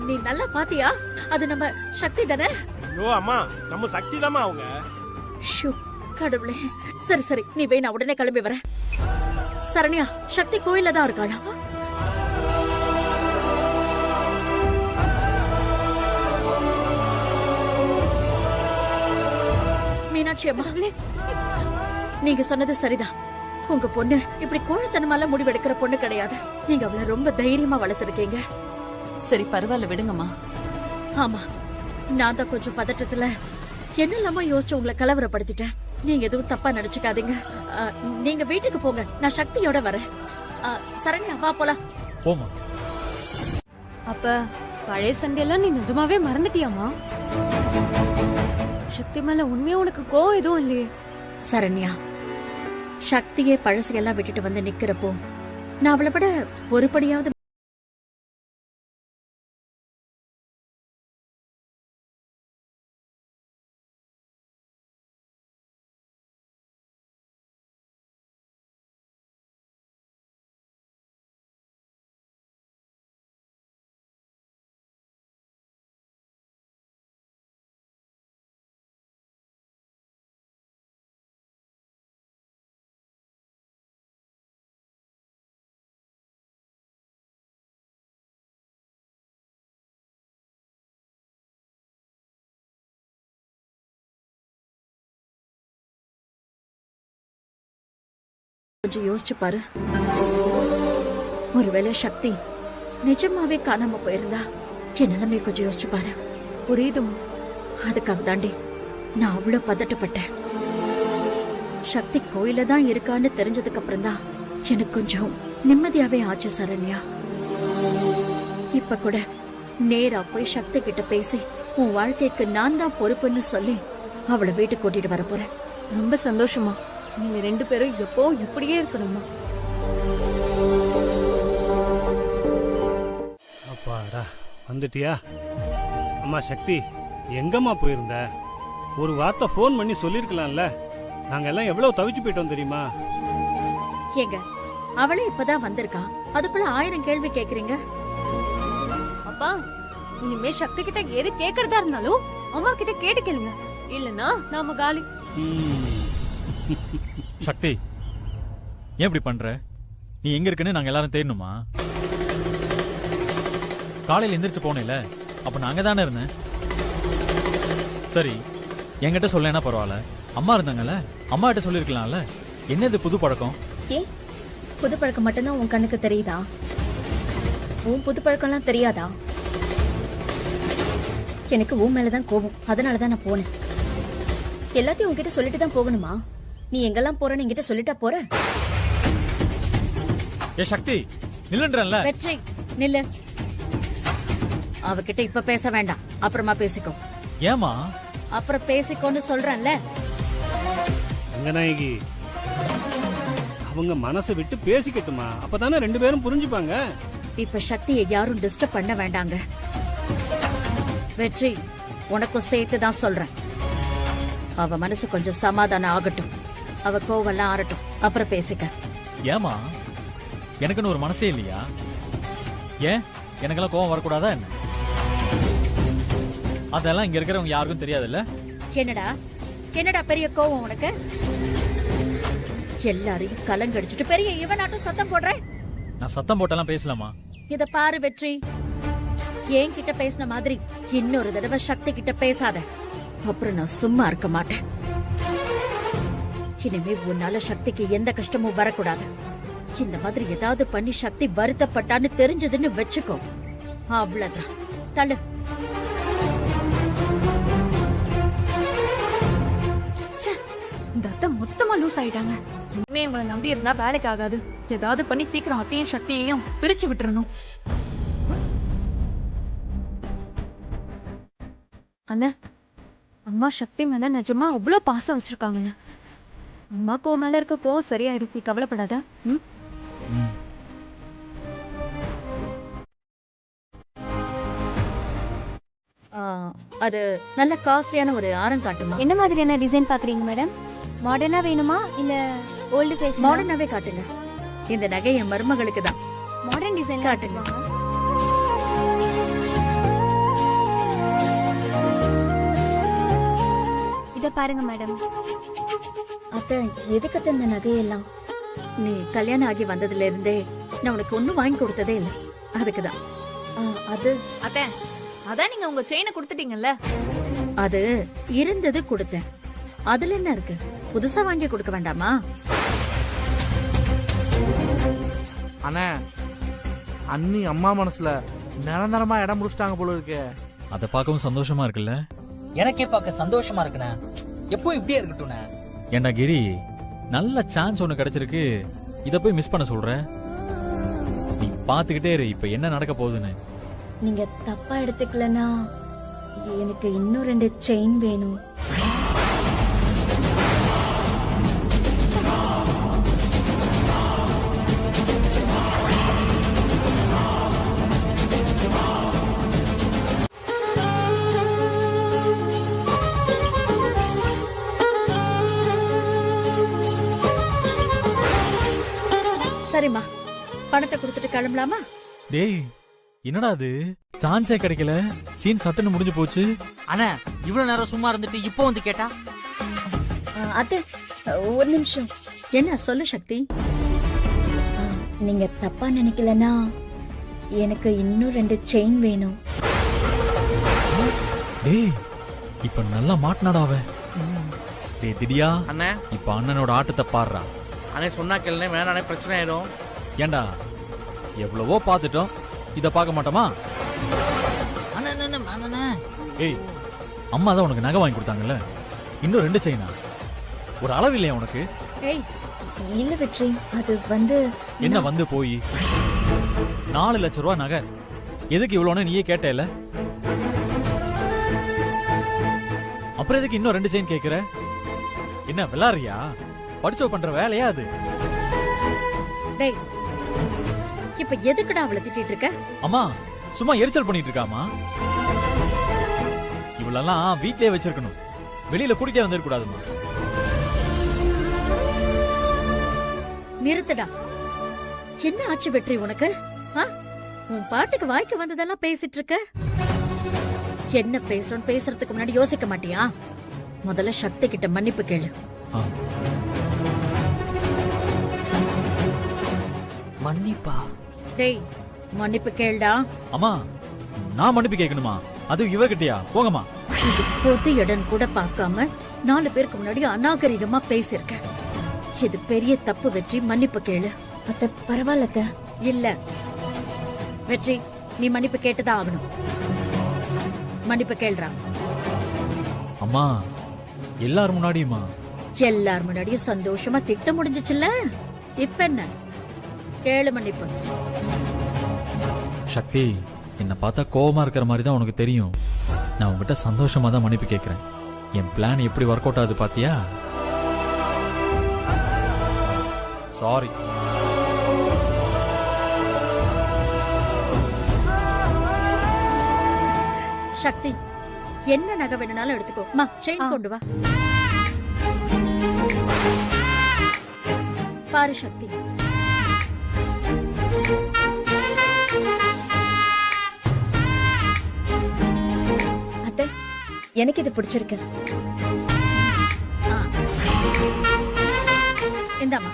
நீ நல்லா பாத்தியா? அது நம்ம சக்தி தானே? ஐயோ அம்மா, நம்ம சக்தி தாமா அவங்க. கடவுளே. சரி சரி, நீ வே, நான் உடனே கிளம்பி வரேன். சரண்யா, சக்தி கோயில்ல தான் இருக்காளா? மீனாட்சி அம்மா, நீங்க சொன்னது சரிதான். உங்க பொண்ணு இப்படி கோழத்தனமால முடிவெடுக்கிற பொண்ணு கிடையாது. நீங்க அவளை ரொம்ப தைரியமா வளர்த்திருக்கீங்க. சரி, பரவாயில்ல, விடுங்கம்மா. ஆமா, நான் தான் கொஞ்சம் பதட்டத்துல என்னெல்லாமோ யோசிச்சு உங்களை கலவரப்படுத்திட்டேன். நீங்க எதுவும் தப்பா நினைச்சுக்காதீங்க. நீங்க வீட்டுக்கு போங்க, நான் சக்தியோட வரேன். சரண்யா, வா போலாம். போமா. அப்ப பழைய சண்டையெல்லாம் நீ நிஜமாவே மறந்துட்டியாமா? சக்தி மேல உண்மையா உனக்கு கோவம் எதுவும் இல்லையே? சரண்யா, சக்தியே பழசையெல்லாம் விட்டுட்டு வந்து நிக்கிறப்போ நான் அவளை விட ஒருபடியாவது கொஞ்சம் யோசிச்சு பாரு. ஒருவேளை சக்தி நிஜமாவே காணாம போயிருந்தா என் நிலைமை கொஞ்சம் யோசிச்சு பாரு. புரியுதுமா? அதுக்காக தாண்டி நான் அவ்வளவு பதட்டப்பட்டேன். சக்தி கோயில தான் இருக்கான்னு தெரிஞ்சதுக்கு அப்புறம் தான் எனக்கு கொஞ்சம் நிம்மதியாவே ஆச்சு சரண்யா. இப்ப கூட நேரா போய் சக்தி கிட்ட பேசி உன் வாழ்க்கைக்கு நான் தான் பொறுப்புன்னு சொல்லி அவளை வீட்டுக்கு கூட்டிட்டு வர போறேன். ரொம்ப சந்தோஷமா. நீங்க 2 பேரும் எப்போ இப்படியே இருக்கணுமா? அப்பாடா, வந்துட்டியா? அம்மா சக்தி, எங்கம்மா போயிருந்த? ஒரு வார்த்தை ஃபோன் பண்ணி சொல்லிருக்கலாம்ல. நாங்க எல்லாம் எவ்வளவு தவிச்சு போயிட்டோம் தெரியுமா? ஏங்க, அவளே இப்பதான் வந்திருக்கா, அதுக்குள்ள 1000 கேள்வி கேக்குறீங்க. அப்பா, இனிமே சக்தி கிட்ட எது கேக்குறதா இருந்தாலும் அம்மா கிட்ட கேட்டு கேளுங்க. இல்லன்னா நாம காலி. சக்தி, ஏன் இப்படி பண்ற? நீ எங்க இருக்குன்னு நாங்க எல்லாரும் தேடணுமா? காலையில எந்திரிச்சு போனேல, அப்ப நான் அங்கதானே இருந்தேன். சரி, என்கிட்ட சொல்லனா பரவாயில்ல. அம்மா இருந்தாங்கல்ல, அம்மா கிட்ட சொல்லிருக்கலாம்ல. என்ன இது புது பழக்கம்? ஏன் புது பழக்கம் மட்டும்தான் உன் கண்ணுக்கு தெரியுதா? உன் புது பழக்கம்லாம் தெரியாதா? எனக்கு உன் மேலதான் கோபம், அதனாலதான் நான் போனேன். எல்லாத்தையும் உன்கிட்ட சொல்லிட்டு தான் போகணுமா? நீ எங்கெல்லாம் போறன்னு என்கிட்ட சொல்லிட்டா போற? ஏ சக்தி, நில்லுன்றல. வெற்றி, நில்லு. அவகிட்ட இப்ப பேச வேண்டாம், அப்புறமா பேசிக்கோ. ஏமா? அப்புறம் பேசிக்கோன்னு சொல்றேன்ல. ரங்கநாயகி, அவங்க மனசை விட்டு பேசிக்கட்டுமா, அப்பதானே 2 பேரும் புரிஞ்சுப்பாங்க. இப்ப சக்தியை யாரும் டிஸ்டர்ப் பண்ண வேண்டாங்க. வெற்றி, உனக்கும் சேர்த்து தான் சொல்றேன். அவ மனசு கொஞ்சம் சமாதானம் ஆகட்டும், அவ கோவெல்லாம் ஆறட்டும், அப்புறம் பேசிக்க. ஏமா, எனக்குன்னு ஒரு மனசே இல்லையா? ஏன் எனக்கெல்லாம் கோவம் வரக்கூடாதா என்ன? அதெல்லாம் இங்க இருக்கிறவங்க யாருக்கும் தெரியாதுல்ல. என்னடா என்னடா பெரிய கோவம் உனக்கு? எல்லாரையும் கலங்கடிச்சிட்டு பெரிய இவனாட்டும் சத்தம் போடுற. நான் சத்தம் போட்டெல்லாம் பேசலாமா? இத பாரு வெற்றி, என் கிட்ட பேசின மாதிரி இன்னொரு தடவை சக்தி கிட்ட பேசாத, அப்புறம் நான் சும்மா இருக்க மாட்டேன். இனிமே உன்னால சக்திக்கு எந்த கஷ்டமும் வரக்கூடாது. இந்த மாதிரி ஏதாவது பண்ணி சக்தி வருத்தப்பட்டான்னு தெரிஞ்சதுன்னு வெச்சுக்கோ, அவ்வளவுதான். தள்ளு. இந்த அத்தை மொத்தமா லூஸ் ஆயிட்டாங்க. இனிமே உங்களை நம்பி இருந்தா வேலைக்கு ஆகாது. ஏதாவது பண்ணி சீக்கிரம் அத்தையும் சக்தியையும் பிரிச்சு விட்டுறணும். அண்ணா, அம்மா சக்தி மேல நிஜமா அவ்வளவு பாசம் வச்சிருக்காங்கண்ணா. அம்மா கோ மேல இருக்க கோவம் சரியாயிரும், நீ கவலைப்படாத. அது நல்ல காஸ்ட்லியான ஒரு ஆரம் காட்டுமா? என்ன மாதிரியான டிசைன் பாக்குறீங்க மேடம்? மாடர்னா வேணுமா இல்ல ஓல்டு ஃபேஷன்? மாடர்னாவே காட்டுங்க. இந்த நகை என் மருமகளுக்கு தான். மாடர்ன் டிசைன் காட்டுங்க. இத பாருங்க மேடம். அத்தை, எதுக்கு இந்த நகையெல்லாம்? நீ கல்யாணம் ஆகி வந்ததுல இருந்தே நான் உனக்கு ஒண்ணும் வாங்கி கொடுத்ததே இல்லை, அதுக்குதான். அது அத்தை, அதான் நீங்க உங்க செயினை கொடுத்துட்டீங்கல்ல. அது இருந்தது கொடுத்தேன், அதுல என்ன இருக்கு? புதுசா வாங்கி கொடுக்க வேண்டாமா? அண்ணே, அண்ணி அம்மா மனசுல நிரந்தரமா இடம் முடிச்சிட்டாங்க போல இருக்கு. அத பார்க்கவும் சந்தோஷமா இருக்குல்ல? எனக்கே பார்க்க சந்தோஷமா இருக்குண்ணே. எப்போ இப்படியே இருக்கட்டும்ண்ணே. ஏண்டா கிரி, நல்ல சான்ஸ் ஒண்ணு கிடைச்சிருக்கு, இத போய் மிஸ் பண்ண சொல்ற? நீ பாத்துக்கிட்டே இரு, இப்ப என்ன நடக்க போகுதுன்னு. நீங்க தப்பா எடுத்துக்கலனா எனக்கு இன்னும் 2 செயின் வேணும். சரிம்மா, பணத்தை கொடுத்துட்டு கிளம்பலாமா? டேய் என்னடா அது சான்ஸே கிடைக்கல, சீன் சட்டுன்னு முடிஞ்சு போச்சு. அண்ணா இவ்வளவு நேரம் சும்மா இருந்துட்டு இப்போ வந்து கேட்டா? அத்தை, ஒரு நிமிஷம். என்ன சொல்லு சக்தி? நீங்க தப்பா நினைக்கலனா எனக்கு இன்னும் 2 செயின் வேணும். டேய் இப்ப நல்லா மாட்டினாடா அவன். டேய் திடியா அண்ணா, இப்ப அண்ணனோட ஆட்டத்தை பாடுறா. அண்ணே சொன்னா கேளுனே, வேணானே பிரச்சனை ஆயிடும். ஏண்டா எவ்வளவோ பாத்துட்டோம், இத பார்க்க மாட்டோமா? ஏய் அம்மா தான் உனக்கு நகை வாங்கி கொடுத்தாங்கல்ல, இன்னும் 2 செயினா? ஒரு அளவு இல்லையா உனக்கு? ஏய் இல்ல வெற்றி, அது வந்து என்ன வந்து போய் 4 லட்சம் ரூபாய் நகை எதுக்கு இவ்வளவுன்னு நீயே கேட்டேல, அப்புறம் எதுக்கு இன்னும் 2 செயின் கேக்குற? என்ன விளாடுறியா? படிச்சோ பண்ற வேலையா அது? டேய் இப்ப எதுக்குடா அவளை திட்டிட்டு இருக்க? அம்மா சும்மா எரிச்சல் பண்ணிட்டு இருக்காமா. இவளெல்லாம் வீட்லயே வச்சிருக்கணும், வெளியில கூட்டிட்டே வந்துட கூடாதுமா. நிறுத்துடா. என்ன ஆச்சு வெற்றி உனக்கு? உன் பாட்டுக்கு வாய்க்கு வந்ததெல்லாம் பேசிட்டு இருக்க. என்ன பேசுறோம் பேசுறதுக்கு முன்னாடி யோசிக்க மாட்டியா? முதல்ல சக்தி கிட்ட மன்னிப்பு கேளு. மன்னிப்பா? டேய் மன்னிப்பு கேளுடா. அம்மா நான் மன்னிப்பு கேட்கணுமா? அது இவகிட்டயா? போங்கம்மா. இது பொது இடம் கூட பார்க்காம 4 பேருக்கு முன்னாடி அநாகரிகமா பேசிருக்க. இது பெரிய தப்பு வெற்றி, மன்னிப்பு கேளு. அத்தை பரவாயில்ல அத்தை. இல்ல வெற்றி, நீ மன்னிப்பு கேட்டுதான் ஆகணும். மன்னிப்பு கேளுடா. அம்மா எல்லாரும் முன்னாடியுமா? எல்லார் முன்னாடியும் சந்தோஷமா திட்டம் முடிஞ்சிச்சுல்ல, இப்ப என்ன? கேளு மன்னிப்பு. சக்தி என்ன பார்த்தா கோவமா இருக்கிற மாதிரி தான் உனக்கு தெரியும். நான் உங்ககிட்ட சந்தோஷமா தான் மன்னிப்பு கேட்கிறேன். என் பிளான் எப்படி ஒர்க் அவுட் ஆகுது பாத்தியா? சாரி. சக்தி என்ன நகை வேணும்னாலும் எடுத்துக்கோ. மா செயின் கொண்டு வா. பாரு சக்தி, அத்தை எனக்கு இது பிடிச்சிருக்கு. இந்தாமா.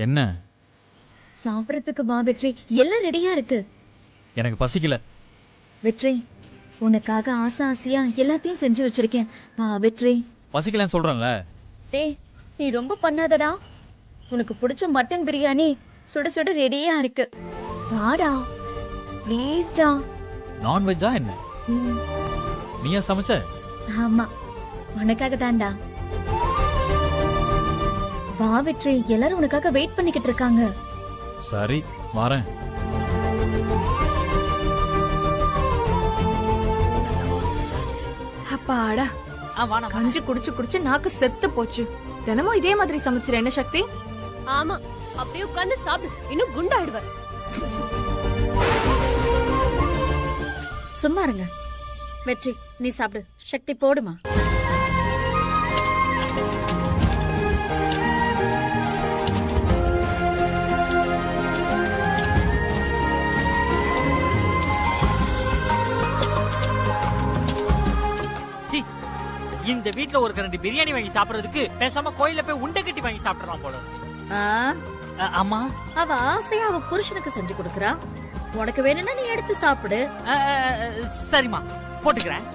என்ன சாப்பிடறதுக்கு வா வெற்றி, எல்லாம் ரெடியா இருக்கு. எனக்கு பசிக்கல. வெற்றி உனக்காக ஆசையா எல்லாத்தையும் செஞ்சு வச்சிருக்கேன். வா வெற்றி. பசிக்கலன்னு சொல்றேன்ல. டேய் நீ ரொம்ப பண்ணாதடா. உனக்கு பிடிச்ச மட்டன் பிரியாணி சுட சுட ரெடியா இருக்கு. வாடா ப்ளீஸ்டா. நான்வெஜ்ஜா என்ன? நீயா சமைச்ச? ஆமா, உனக்காக தான்டா. வா வெற்றி, எல்லாரும் உனக்காக வெயிட் பண்ணிக்கிட்டு இருக்காங்க. சரி வரேன். அப்பாடா, கஞ்சி குடிச்சு குடிச்சு நாக்கு செத்து போச்சு. தினமும் இதே மாதிரி சமைச்சிரு என்ன சக்தி? ஆமா, அப்படியே உட்கார்ந்து சாப்பிடு, இன்னும் குண்டாயிடுவ. சும்மா இருங்க. வெற்றி நீ சாப்பிடு. சக்தி போடுமா. இந்த வீட்ல ஒரு 2 பிரியாணி வாங்கி சாப்பிடுறதுக்கு பேசாம கோயில போய் உண்டை கட்டி வாங்கி சாப்பிடலாம் போல. அம்மா அவ ஆசையா அவ புருஷனுக்கு செஞ்சு கொடுக்கறா. உனக்கு வேணும்னா நீ எடுத்து சாப்பிடு. சரிம்மா, போட்டுக்கிறேன்.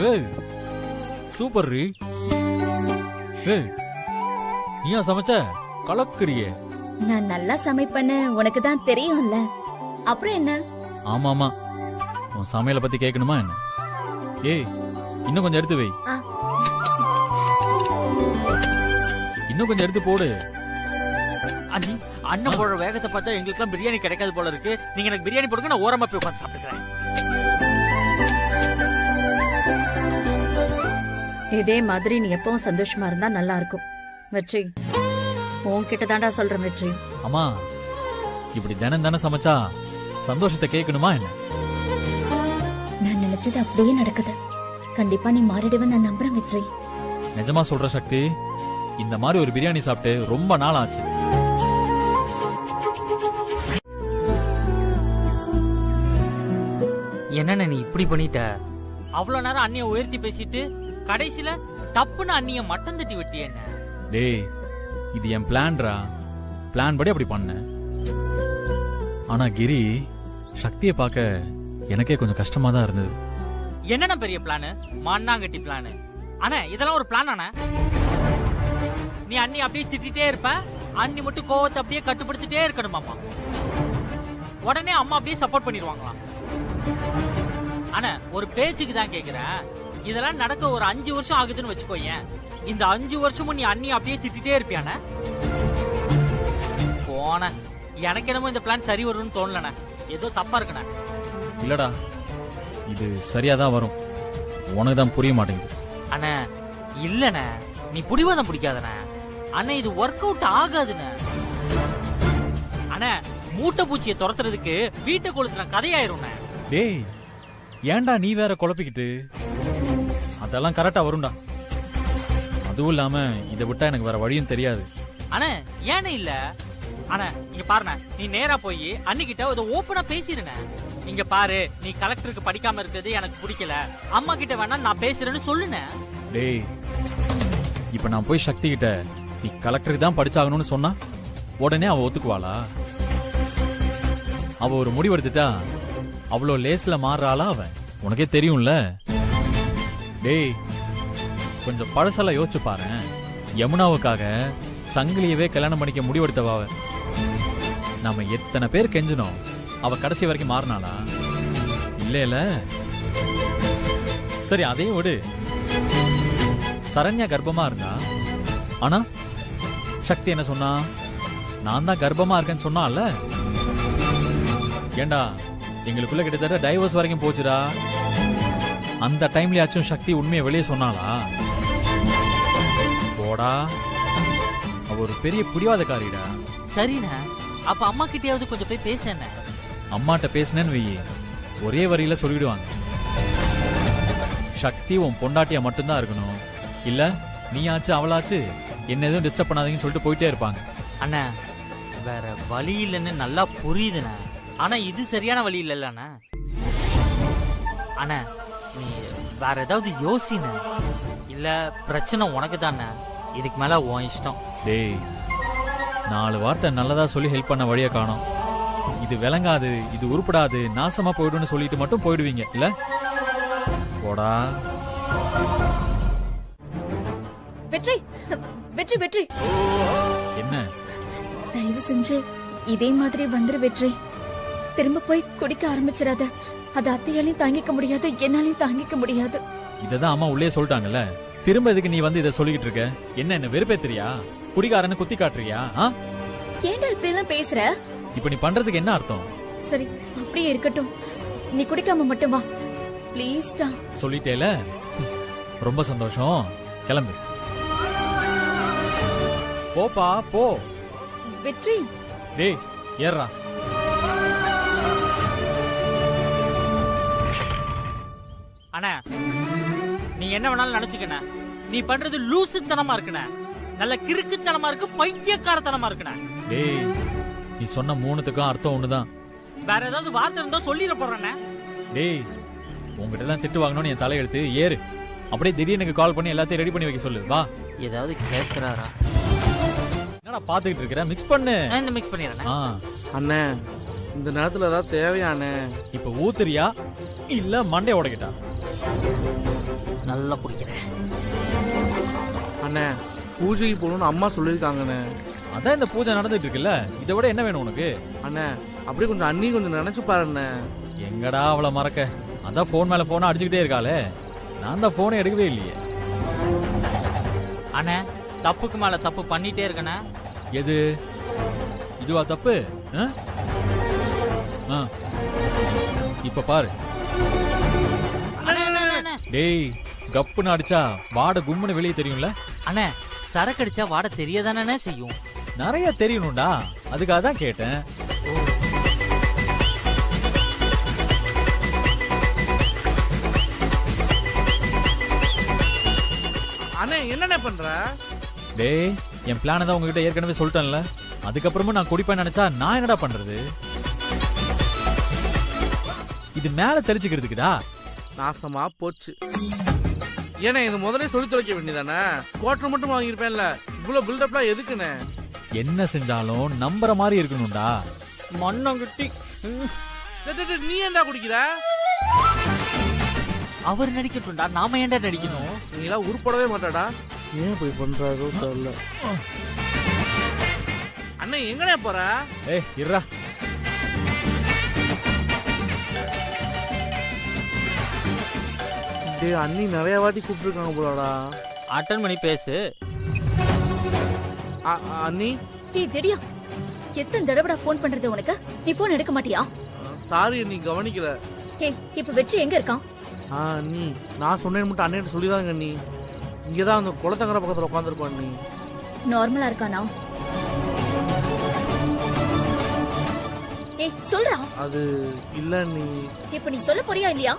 ஏய் சூப்பர் ரீ. ஏய் நீயா சமைச்ச? கலக்குறியே. நான் நல்லா சமைப்பேன்னு உனக்கு தான் தெரியும்ல, அப்புறம் என்ன? ஆமாமா, உன் சமையலை பத்தி கேட்கணுமா என்ன? ஏய் இன்னும் கொஞ்சம் எடுத்து வை. இன்னும் கொஞ்சம் எடுத்து போடு. அண்ணி, அண்ணன் போடுற வேகத்தை பார்த்தா எங்களுக்குலாம் பிரியாணி கிடைக்காது போல இருக்கு. நீங்க எனக்கு பிரியாணி போடுங்க, நான் ஓரமா போய் உட்காந்து சாப்பிட்டுக்கிறேன். இதே மாதிரி நீ எப்பவும் சந்தோஷமா இருந்தா நல்லா இருக்கும் வெற்றி. உன்கிட்ட தாண்டா சொல்றேன் வெற்றி. அம்மா, இப்படி தினம் தானே சமைச்சா சந்தோஷத்தை கேட்கணுமா என்ன? நான் நினைச்சது அப்படியே நடக்குது. கண்டிப்பா நீ மாறிடுவேன் நான் நம்புறேன் வெற்றி. நிஜமா சொல்ற சக்தி, இந்த மாதிரி ஒரு பிரியாணி சாப்பிட்டு ரொம்ப நாள் ஆச்சு. என்னென்ன நீ இப்படி பண்ணிட்ட? அவ்வளவு நேரம் அண்ணிய உயர்த்தி பேசிட்டு கடைசியில தப்புன்னு அண்ணிய மட்டம் தட்டி விட்டிய என்ன? டேய், இது என் பிளான்ரா. பிளான் படி அப்படி பண்ண. ஆனா கிரி, சக்தியை பார்க்க எனக்கே கொஞ்சம் கஷ்டமா தான் இருந்தது. என்னென்ன பெரிய பிளானு? மண்ணாங்கட்டி பிளானு. ஆனா இதெல்லாம் ஒரு பிளான் ஆனா? நீ அண்ணி அப்படியே திட்டிட்டே இருப்ப, அண்ணி மட்டும் கோவத்தை அப்படியே கட்டுப்படுத்திட்டே இருக்கணுமாமா. உடனே அம்மா அப்படியே சப்போர்ட் பண்ணிடுவாங்களாம். ஆனா ஒரு பேச்சுக்கு தான் கேக்குறேன். இதெல்லாம் நடக்க ஒரு 5 வருஷம் ஆகுதுன்னு வச்சுக்கோயேன். இந்த 5 வருஷமும் நீ அண்ணி அப்படியே திட்டிட்டே இருப்பியான? போன எனக்கு என்னமோ இந்த பிளான் சரி வரும்னு தோணலண்ண. ஏதோ தப்பா இருக்குண்ண. இல்லடா, இது சரியாதான் வரும். உனக்கு தான் புரிய மாட்டேங்குது. அண்ணா இல்லண்ண, நீ புடிவாதம் பிடிக்காதண்ண. அண்ணா இது ஒர்க் அவுட் ஆகாதுண்ண. அண்ணா மூட்டை பூச்சியை துரத்துறதுக்கு வீட்டை கொளுத்துற கதையாயிரும்ண்ண. டேய், ஏன்டா நீ வேற குழப்பிக்கிட்டு? அதெல்லாம் கரெக்டா வரும்டா. அதுவும் இல்லாம இதை விட்டா எனக்கு வேற வழியும் தெரியாது. அண்ணா ஏன்னு இல்ல. அண்ணா இங்க பாருண்ண, நீ நேரா போய் அன்னிக்கிட்ட இதை ஓப்பனா பேசிருண்ண. இங்க பாரு, நீ கலெக்டருக்கு படிக்காம இருக்கிறது எனக்கு பிடிக்கல, அம்மா கிட்ட வேணா நான் பேசுறேன்னு சொல்லுன. டேய், இப்ப நான் போய் சக்தி கிட்ட நீ கலெக்டருக்கு தான் படிச்சாகணும்னு சொன்னா உடனே அவ ஒத்துக்குவாளா? அவ ஒரு முடிவெடுத்துட்டா அவ்வளோ லேஸ்ல மாறுறாளா அவ? உனக்கே தெரியும்ல. டேய், கொஞ்சம் பழசெல்லாம் யோசிச்சு பாரு. யமுனாவுக்காக சங்கிலியவே கல்யாணம் பண்ணிக்க முடிவெடுத்தவ அவ. நாம எத்தனை பேர் கெஞ்சணும், அவ கடைசி வரைக்கும் மாறினாளா? இல்ல. சரி அதையும் விடு. சரண்யா கர்ப்பமா இருந்தா, ஆனா சக்தி என்ன சொன்னா? நான் தான் கர்ப்பமா இருக்கேன்னு சொன்னால. ஏண்டா, எங்களுக்குள்ள கிட்டத்தட்ட டைவர்ஸ் வரைக்கும் போச்சுடா. அந்த டைம்லயாச்சும் சக்தி உண்மையை வெளியே சொன்னாளா? போடா, அவ ஒரு பெரிய புடிவாதக்காரிடா. சரிண்ணா, அப்ப அம்மா கிட்டயாவது கொஞ்சம் போய் பேசுன. அம்மாட்ட பேசினேன்னு வெயி, ஒரே வரியில சொல்லிடுவாங்க. சக்தி உன் பொண்டாட்டியா மட்டும்தான் இருக்கணும், இல்ல நீயாச்சு அவளாச்சு என்ன எதுவும் டிஸ்டர்ப் பண்ணாதீங்கன்னு சொல்லிட்டு போயிட்டே இருப்பாங்க. அண்ணா வேற வழி இல்லைன்னு நல்லா புரியுதுண்ணா. ஆனா இது சரியான வழி இல்ல அண்ணா. அண்ணா நீ வேற ஏதாவது யோசின. இல்ல பிரச்சனை உனக்கு தானே, இதுக்கு மேல உன் இஷ்டம். டேய், 4 வார்த்தை நல்லதா சொல்லி ஹெல்ப் பண்ண வழிய காணோம். இது விளங்காது, இது உருப்படாது, நாசமா போயிடுன்னு சொல்லிட்டு மட்டும் போயிடுவீங்க இல்ல? போடா. வெற்றி வெற்றி வெற்றி, என்ன? தயவு செஞ்சு இதே மாதிரி வந்துரு வெற்றி. திரும்ப போய் குடிக்க ஆரம்பிச்சிடாத. அது அத்தையாலையும் தாங்கிக்க முடியாது, என்னாலையும் தாங்கிக்க முடியாது. இததான் அம்மா உள்ளே சொல்லிட்டாங்கல்ல, திரும்ப எதுக்கு நீ வந்து இதை சொல்லிக்கிட்டு இருக்க? என்ன வெறுப்பேத்துறியா? குடிகாரன்னு குத்தி காட்டுறியா? ஏன்டா இப்படி எல்லாம் பேசுற? இப்ப நீ பண்றதுக்கு என்ன அர்த்தம்? சரி அப்படியே இருக்கட்டும், நீ குடிக்காம மட்டும் வா ப்ளீஸ்டா. சொல்லிட்டேல, ரொம்ப சந்தோஷம். கிளம்பு. போப்பா போ. வெற்றி. டேய் ஏறா. அண்ணா நீ என்ன வேணாலும் நினைச்சுக்கண்ண, நீ பண்றது லூசுத்தனமா இருக்குண்ண. நல்ல கிறுக்குத்தனமா இருக்கு, பைத்தியக்காரத்தனமா இருக்குண்ண. டேய், நீ சொன்ன 3த்துக்கும் அர்த்தம் ஒண்ணுதான். வேற ஏதாவது வார்த்தை இருந்தா சொல்லிட போறேண்ண. டேய், உங்ககிட்ட தான் திட்டு வாங்கணும்னு என் தலையெழுத்து. ஏறு, அப்படியே திடீர்னு கால் பண்ணி எல்லாத்தையும் ரெடி பண்ணி வைக்க சொல்லு. வா. ஏதாவது கேக்குறாரா? என்னடா பாத்துக்கிட்டு இருக்கிற? மிக்ஸ் பண்ணு. இந்த மிக்ஸ் பண்ணிடுறேன். அண்ணே இந்த நேரத்துல ஏதாவது தேவையானே? இப்ப ஊத்துறியா இல்ல மண்டைய உடைக்கிட்டா? நல்லா குடிக்கிறேன் அண்ணே. பூஜைக்கு போகணும்னு அம்மா சொல்லியிருக்காங்கண்ணே. அதான் இந்த பூஜை நடந்துட்டு இருக்குல்ல, இதை விட என்ன வேணும் உனக்கு? அண்ணே அப்படியே கொஞ்சம் அண்ணி கொஞ்சம் நினைச்சு பாருண்ணே. எங்கடா அவளை மறக்க? அதான் போன் மேல போனா அடிச்சுக்கிட்டே இருக்காளே. நான் தான் போனை எடுக்கவே இல்லையே. அண்ணே தப்புக்கு மேல தப்பு பண்ணிட்டே இருக்கனே. எது இதுவா தப்பு? இப்ப பாரு. டேய் கப்புன்னு அடிச்சா வாட கும்முன்னு வெளியே தெரியும்ல. அண்ணே சரக்கு அடிச்சா வாட தெரியதானே செய்யும். நிறைய தெரியணும்டா, அதுக்காக தான் கேட்டேன். அண்ணே என்னண்ணே பண்ற? டேய் என் பிளான தான் உங்ககிட்ட ஏற்கனவே சொல்லிட்டேன்ல. அதுக்கப்புறமும் நான் குடிப்பேன் நினைச்சா நான் என்னடா பண்றது? இது மேல தெரிஞ்சுக்கிறதுக்குடா. நாசமா போச்சு. ஏன்னா இது முதல்ல சொல்லி தொலைக்க வேண்டியதானே? குவார்டர் மட்டும் வாங்கியிருப்பேன்ல, இவ்வளவு பில்டப்லாம் எதுக்குண்ணே? என்ன செஞ்சாலும் நம்புற மாதிரி இருக்கணும்டா. மண்ணங்குட்டி நீ ஏன்டா குடிக்கிற? அவர் நடிக்கட்டும்டா, நாம ஏன்டா நடிக்கணும்? நீ எல்லாம் உருப்படவே மாட்டாடா. ஏன் போய் பண்றாரோ தெரியல. அண்ணே எங்கனே போற? ஏய் இருடா. டேய் அண்ணி நிறைய வாட்டி கூப்பிட்டுருக்காங்க போலடா. அட்டன் பண்ணி பேசு. அண்ணி டேய் தெடியா, எத்தனை தடவைடா ஃபோன் பண்றது உனக்கு? நீ ஃபோன் எடுக்க மாட்டியா? சாரி நீ கவனிக்கல. ஏய் இப்ப வெற்றி எங்க இருக்கான்? அண்ணி நான் சொன்னேன்னு மட்டும் அண்ணன் சொல்லிதாங்க. அண்ணி இங்கதான் அந்த குளத்தங்கரை பக்கத்துல உட்காந்துருப்பான். நீ நார்மலா இருக்கானா? ஏய் சொல்றா. அது இல்ல நீ. இப்ப நீ சொல்ல போறியா இல்லையா?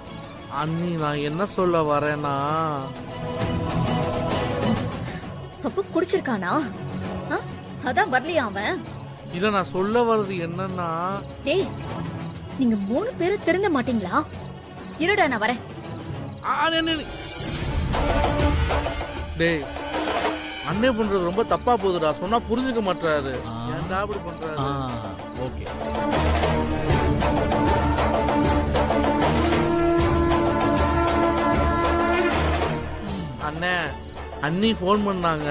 அண்ணி நான் என்ன சொல்ல வரேன்னா, அப்ப குடிச்சிருக்கானா? அதான் வரலையா அவன்? இல்ல நான் சொல்ல வர்றது என்னன்னா, டேய் நீங்க 3 பேரும் திருந்த மாட்டீங்களா? இருடா நான் வரேன். டேய் அண்ணே பண்றது ரொம்ப தப்பா போகுதுடா. சொன்னா புரிஞ்சுக்க மாட்டாரு. ஏன்டா அப்படி பண்றாரு? ஓகே அண்ணே அண்ணி போன் பண்ணாங்க.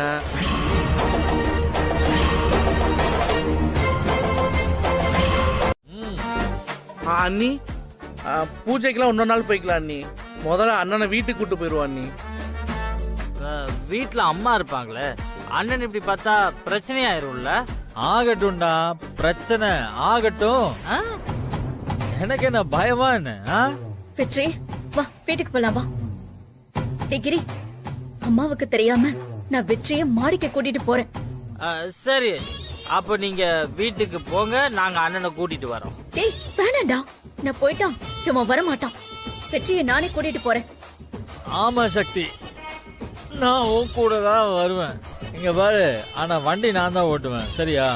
அண்ணி பூஜைக்கெல்லாம் இன்னொரு நாள் போய்க்கலாம். அண்ணி முதல்ல அண்ணனை வீட்டுக்கு கூட்டு போயிருவா. அண்ணி வீட்டுல அம்மா இருப்பாங்களே, அண்ணன் இப்படி பார்த்தா பிரச்சனையாயிரும்ல. ஆகட்டும்டா, பிரச்சனை ஆகட்டும். எனக்கு என்ன பயமா என்ன? வெற்றி வா வீட்டுக்கு போலாம் வா. டிகிரி அம்மாவுக்கு தெரியாம நான் வெற்றியை மாடிக்க கூட்டிட்டு போறேன். சரி அப்ப நீங்க வீட்டுக்கு போங்க, நாங்க அண்ணனை கூட்டிட்டு வரோம். டேய் வேணாண்டா, நான் போயிட்டா இவன் வரமாட்டான். வெற்றியை நானே கூட்டிட்டு போறேன். ஆமா சக்தி, நான் உன் கூட தான் வருவேன். இங்க பாரு, ஆனா வண்டி நான் தான் ஓட்டுவேன், சரியா?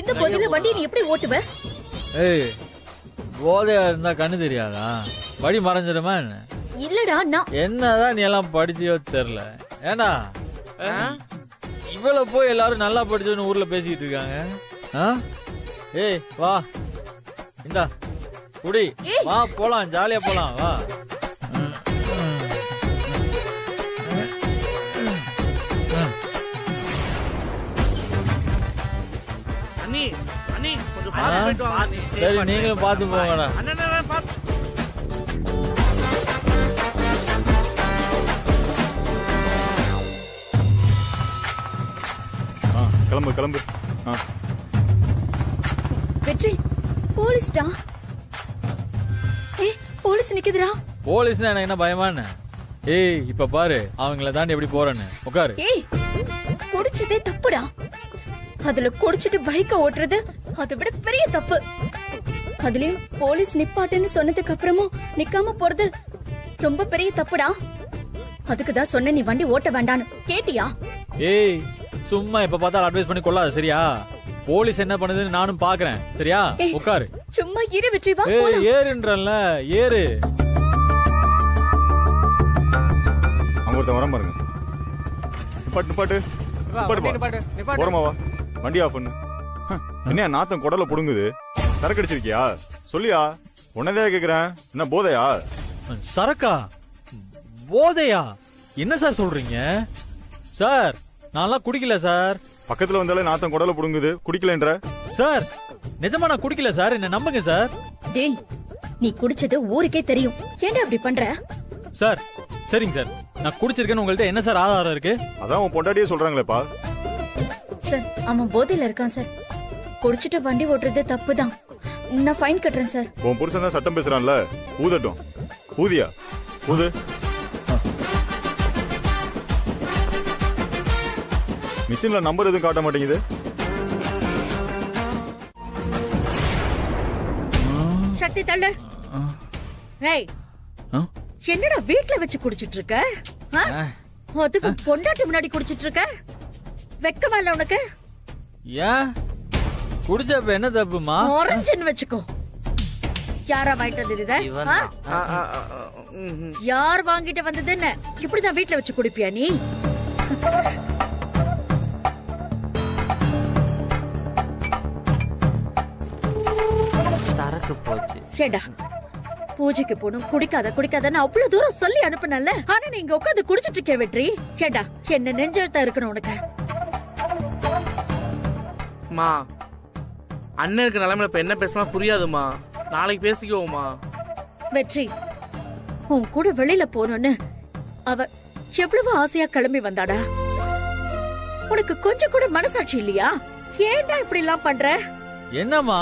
இந்த போதில வண்டி நீ எப்படி ஓட்டுவ? ஏய் போதையா இருந்தா கண்ணு தெரியாதா? வழி மறைஞ்சிடுமா என்ன? இல்லடா நான் என்னதான் நீ எல்லாம் படிச்சியோ தெரியல. ஏன்னா இவ்வளவு போய் எல்லாரும் நல்லா படிச்சோன்னு ஊர்ல பேசிக்கிட்டு இருக்காங்க. ஏய் வா, இந்தா குடி, வா போலாம், ஜாலியா போலாம், வா. அண்ணி அண்ணி கொஞ்சம் பாத்து போயிட்டு வா. சரி நீங்களும் பாத்து போங்கடா. அண்ணா பாத்து. கிளம்பு கிளம்பு. வெற்றி போலீஸ்டா. ஏய் போலீஸ் நிக்குதுடா. போலீஸ்னா எனக்கு என்ன பயமா என்ன? ஏய் இப்ப பாரு அவங்கள தாண்டி எப்படி போறேன்னு. உட்காரு. ஏய் குடிச்சதே தப்புடா. அதுல குடிச்சிட்டு பைக்க ஓட்டுறது அதை விட பெரிய தப்பு. அதுலயும் போலீஸ் நிப்பாட்டுன்னு சொன்னதுக்கு அப்புறமும் நிக்காம போறது ரொம்ப பெரிய தப்புடா. அதுக்குதான் சொன்ன நீ வண்டி ஓட்ட வேண்டான்னு. கேட்டியா? ஏய் சும்மா இப்ப பார்த்தா அட்வைஸ் பண்ணி கொள்ளாத, சரியா? போலீஸ் என்ன பண்ணுதுன்னு நானும் பாக்குறேன், சரியா? உட்காரு. சும்மா இரு வெற்றி, வா ஏய் போலாம். ஏறுன்றல்ல, ஏறு. ஒருத்தன் வர பாருங்க. நிப்பாட்டு போறமாவா வண்டி ஆஃப் பண்ணு. என்ன நாத்தம் குடல புடுங்குது? சரக்கு அடிச்சிருக்கியா? சொல்லியா? உன்னதே கேக்குறேன். என்ன போதையா? சரக்கா? போதையா? என்ன சார் சொல்றீங்க? சார் நான்லாம் குடிக்கல சார். பக்கத்துல வந்தாலே நாத்தம் குடல புடுங்குது, குடிக்கலன்ற? சார் நிஜமா நான் குடிக்கல சார், என்ன நம்புங்க சார். டேய், நீ குடிச்சது ஊருக்கே தெரியும், ஏன்டா அப்படி பண்ற? சார் சரிங்க சார், நான் குடிச்சிருக்கேன்னு உங்கள்ட்ட என்ன சார் ஆதாரம் இருக்கு? அதான் உன் பொண்டாட்டியே சொல்றாங்களேப்பா. சார் அவன் போதையில இருக்கான் சார். குடிச்சிட்டு வண்டி ஓட்டுறது தப்புதான். நான் ஃபைன் கட்டுறேன் சார். உன் புருஷன் தான் சட்டம் பேசுறான்ல, ஊதட்டும். ஊதியா? ஊது. மிஷின்ல நம்பர் எதுவும் காட்ட மாட்டேங்குது. சக்தி தள்ளு. ஏய், என்னடா வீட்ல வச்சு குடிச்சிட்டு இருக்க? அதுக்கு பொண்டாட்டி முன்னாடி குடிச்சிட்டு இருக்க? வெக்கமா இல்ல உனக்கு? ஏன் குடிச்சப்ப என்ன தப்புமா? ஆரஞ்சுன்னு வச்சுக்கோ. யாரா வாங்கிட்டு வந்தது? யார் வாங்கிட்டு வந்தது? என்ன இப்படிதான் வீட்ல வச்சு குடிப்பியா நீ? சரக்கு போச்சு. ஏண்டா பூஜைக்கு போனும் குடிக்காதன்னு அவ்வளவு தூரம் சொல்லி அனுப்புனல, ஆனா நீங்க உட்காந்து குடிச்சிட்டு இருக்க வெற்றி. ஏண்டா என்ன நெஞ்செழுத்தா இருக்கணும் உனக்கு? மா, அண்ணனுக்கு நிலைமையில இப்ப என்ன பேசலாம் புரியாதுமா. நாளைக்கு பேசிக்குவோமா. வெற்றி, உன் கூட வெளியில போனோன்னு அவ எவ்வளவு ஆசையா கிளம்பி வந்தாடா. உனக்கு கொஞ்சம் கூட மனசாட்சி இல்லையா? ஏன்டா இப்படி எல்லாம் பண்ற? என்னம்மா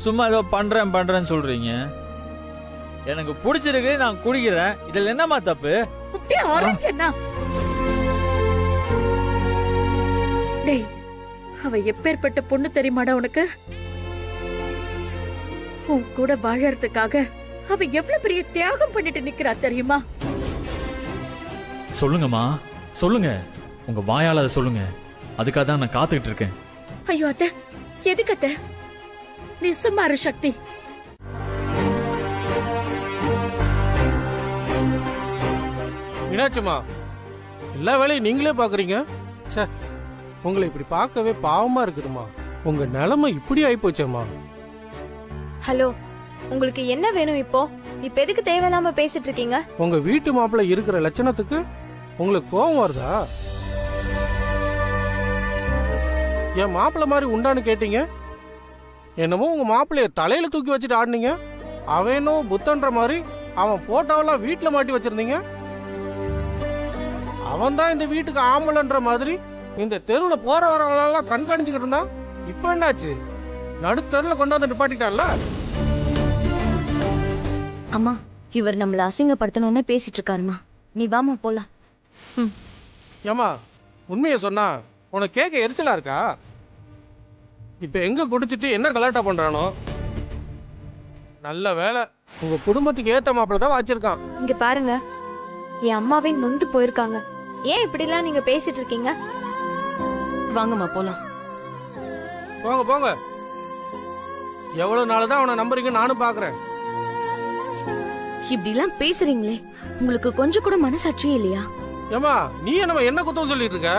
சும்மா ஏதோ பண்றேன்னு சொல்றீங்க? எனக்கு பிடிச்சிருக்கு, நான் குடிக்கிறேன். இதுல என்னம்மா தப்பு? அப்படியே ஆரஞ்சன்னா டேய், அவ எப்பேற்பட்ட பொண்ணு தெரியுமாடா உனக்கு? உன் கூட வாழறதுக்காக அவ எவ்வளவு பெரிய தியாகம் பண்ணிட்டு நிக்கிறா தெரியுமா? சொல்லுங்கம்மா சொல்லுங்க, உங்க வாயால அதை சொல்லுங்க. அதுக்காக தான் நான் காத்துக்கிட்டு இருக்கேன். ஐயோ அத்தை, எதுக்கு அத்தை? நீ சும்மா இரு சக்தி. மீனாட்சிமா, எல்லா வேலையும் நீங்களே பாக்குறீங்க. சே, உங்களை இப்படி பார்க்கவே பாவமா இருக்குதுமா. உங்க நிலைமை இப்படி ஆயிப்போச்சேம்மா. ஹலோ, உங்களுக்கு என்ன வேணும் இப்போ? இப்ப எதுக்கு தேவையில்லாம பேசிட்டு இருக்கீங்க? உங்க வீட்டு மாப்பிள்ளை இருக்கிற லட்சணத்துக்கு உங்களுக்கு கோபம் வருதா? என் மாப்பிள்ளை மாதிரி உண்டான்னு கேட்டீங்க. என்னமோ உங்க மாப்பிள்ளைய தலையில தூக்கி வச்சுட்டு ஆடினீங்க. அவனோ புத்தன்ற மாதிரி அவன் போட்டோவெல்லாம் வீட்டுல மாட்டி வச்சிருந்தீங்க. அவன் தான் இந்த வீட்டுக்கு ஆம்பளன்ற மாதிரி இந்த தெருவுல போற வரவங்களெல்லாம் கண்காணிச்சுக்கிட்டு இருந்தான். இப்ப என்னாச்சு? நடுத்தெருல கொண்டாந்து நிப்பாட்டிட்டான்ல. அம்மா, இவர் நம்மள அசிங்கப்படுத்தணும்னு பேசிட்டு இருக்காருமா. நீ வாமா போலாம். ஏமா, உண்மையை சொன்னா உனக்கு கேட்க எரிச்சலா இருக்கா? இப்ப எங்க குடிச்சிட்டு என்ன கலாட்டா பண்றானோ? நல்ல வேலை, உங்க குடும்பத்துக்கு ஏத்த மாப்பிள்ள தான் வச்சிருக்கான். இங்க பாருங்க, என் அம்மாவே நொந்து போயிருக்காங்க. ஏன் இப்படிலாம் நீங்க பேசிட்டு இருக்கீங்க? வாங்கம்மா போலாம். போங்க போங்க. எவ்வளவு நாள் தான் அவனை நம்புறீங்க நானும் பாக்குறேன். இப்படி எல்லாம் பேசுறீங்களே, உங்களுக்கு கொஞ்சம் கூட மனசாட்சி இல்லையா? ஏமா, நீ என்ன குத்தம் சொல்லிட்டு இருக்க?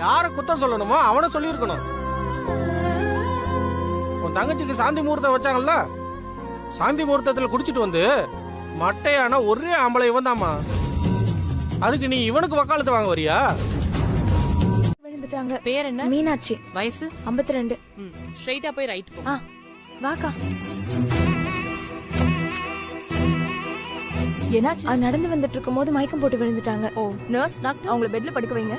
யார குத்தம் சொல்லணுமோ அவனை சொல்லி இருக்கணும். உன் தங்கச்சிக்கு சாந்தி முகூர்த்தம் வச்சாங்கல்ல, சாந்தி முகூர்த்தத்துல குடிச்சிட்டு வந்து மட்டையான ஒரே ஆம்பளை வந்தாமா. அதுக்கு நீ இவனுக்கு வக்காலத்து வாங்க வரியா? விழுந்துட்டாங்க. பேர் என்ன? மீனாட்சி. வயசு 52. ஸ்ட்ரைட்டா போய் ரைட் போ. வாக்கா. என்னாச்சு? நடந்து வந்துட்டு இருக்கும் போது மயக்கம் போட்டு விழுந்துட்டாங்க. ஓ, நர்ஸ் டாக்டர் அவங்கள பெட்ல படுக்க வைங்க.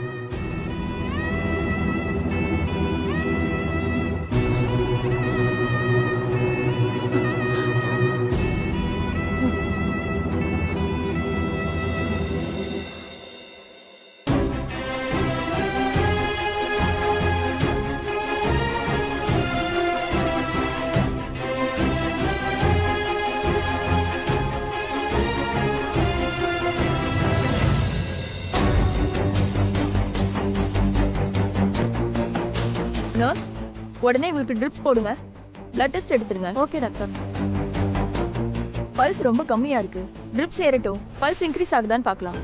நர்ஸ், உடனே இவளுக்கு ட்ரிப்ஸ் போடுங்க. பிளட் டெஸ்ட் எடுத்துருங்க. Okay doctor. பல்ஸ் ரொம்ப கம்மியா இருக்கு. ட்ரிப்ஸ் ஏறட்டும், பல்ஸ் இன்க்ரீஸ் ஆகுதான்னு பார்க்கலாம்.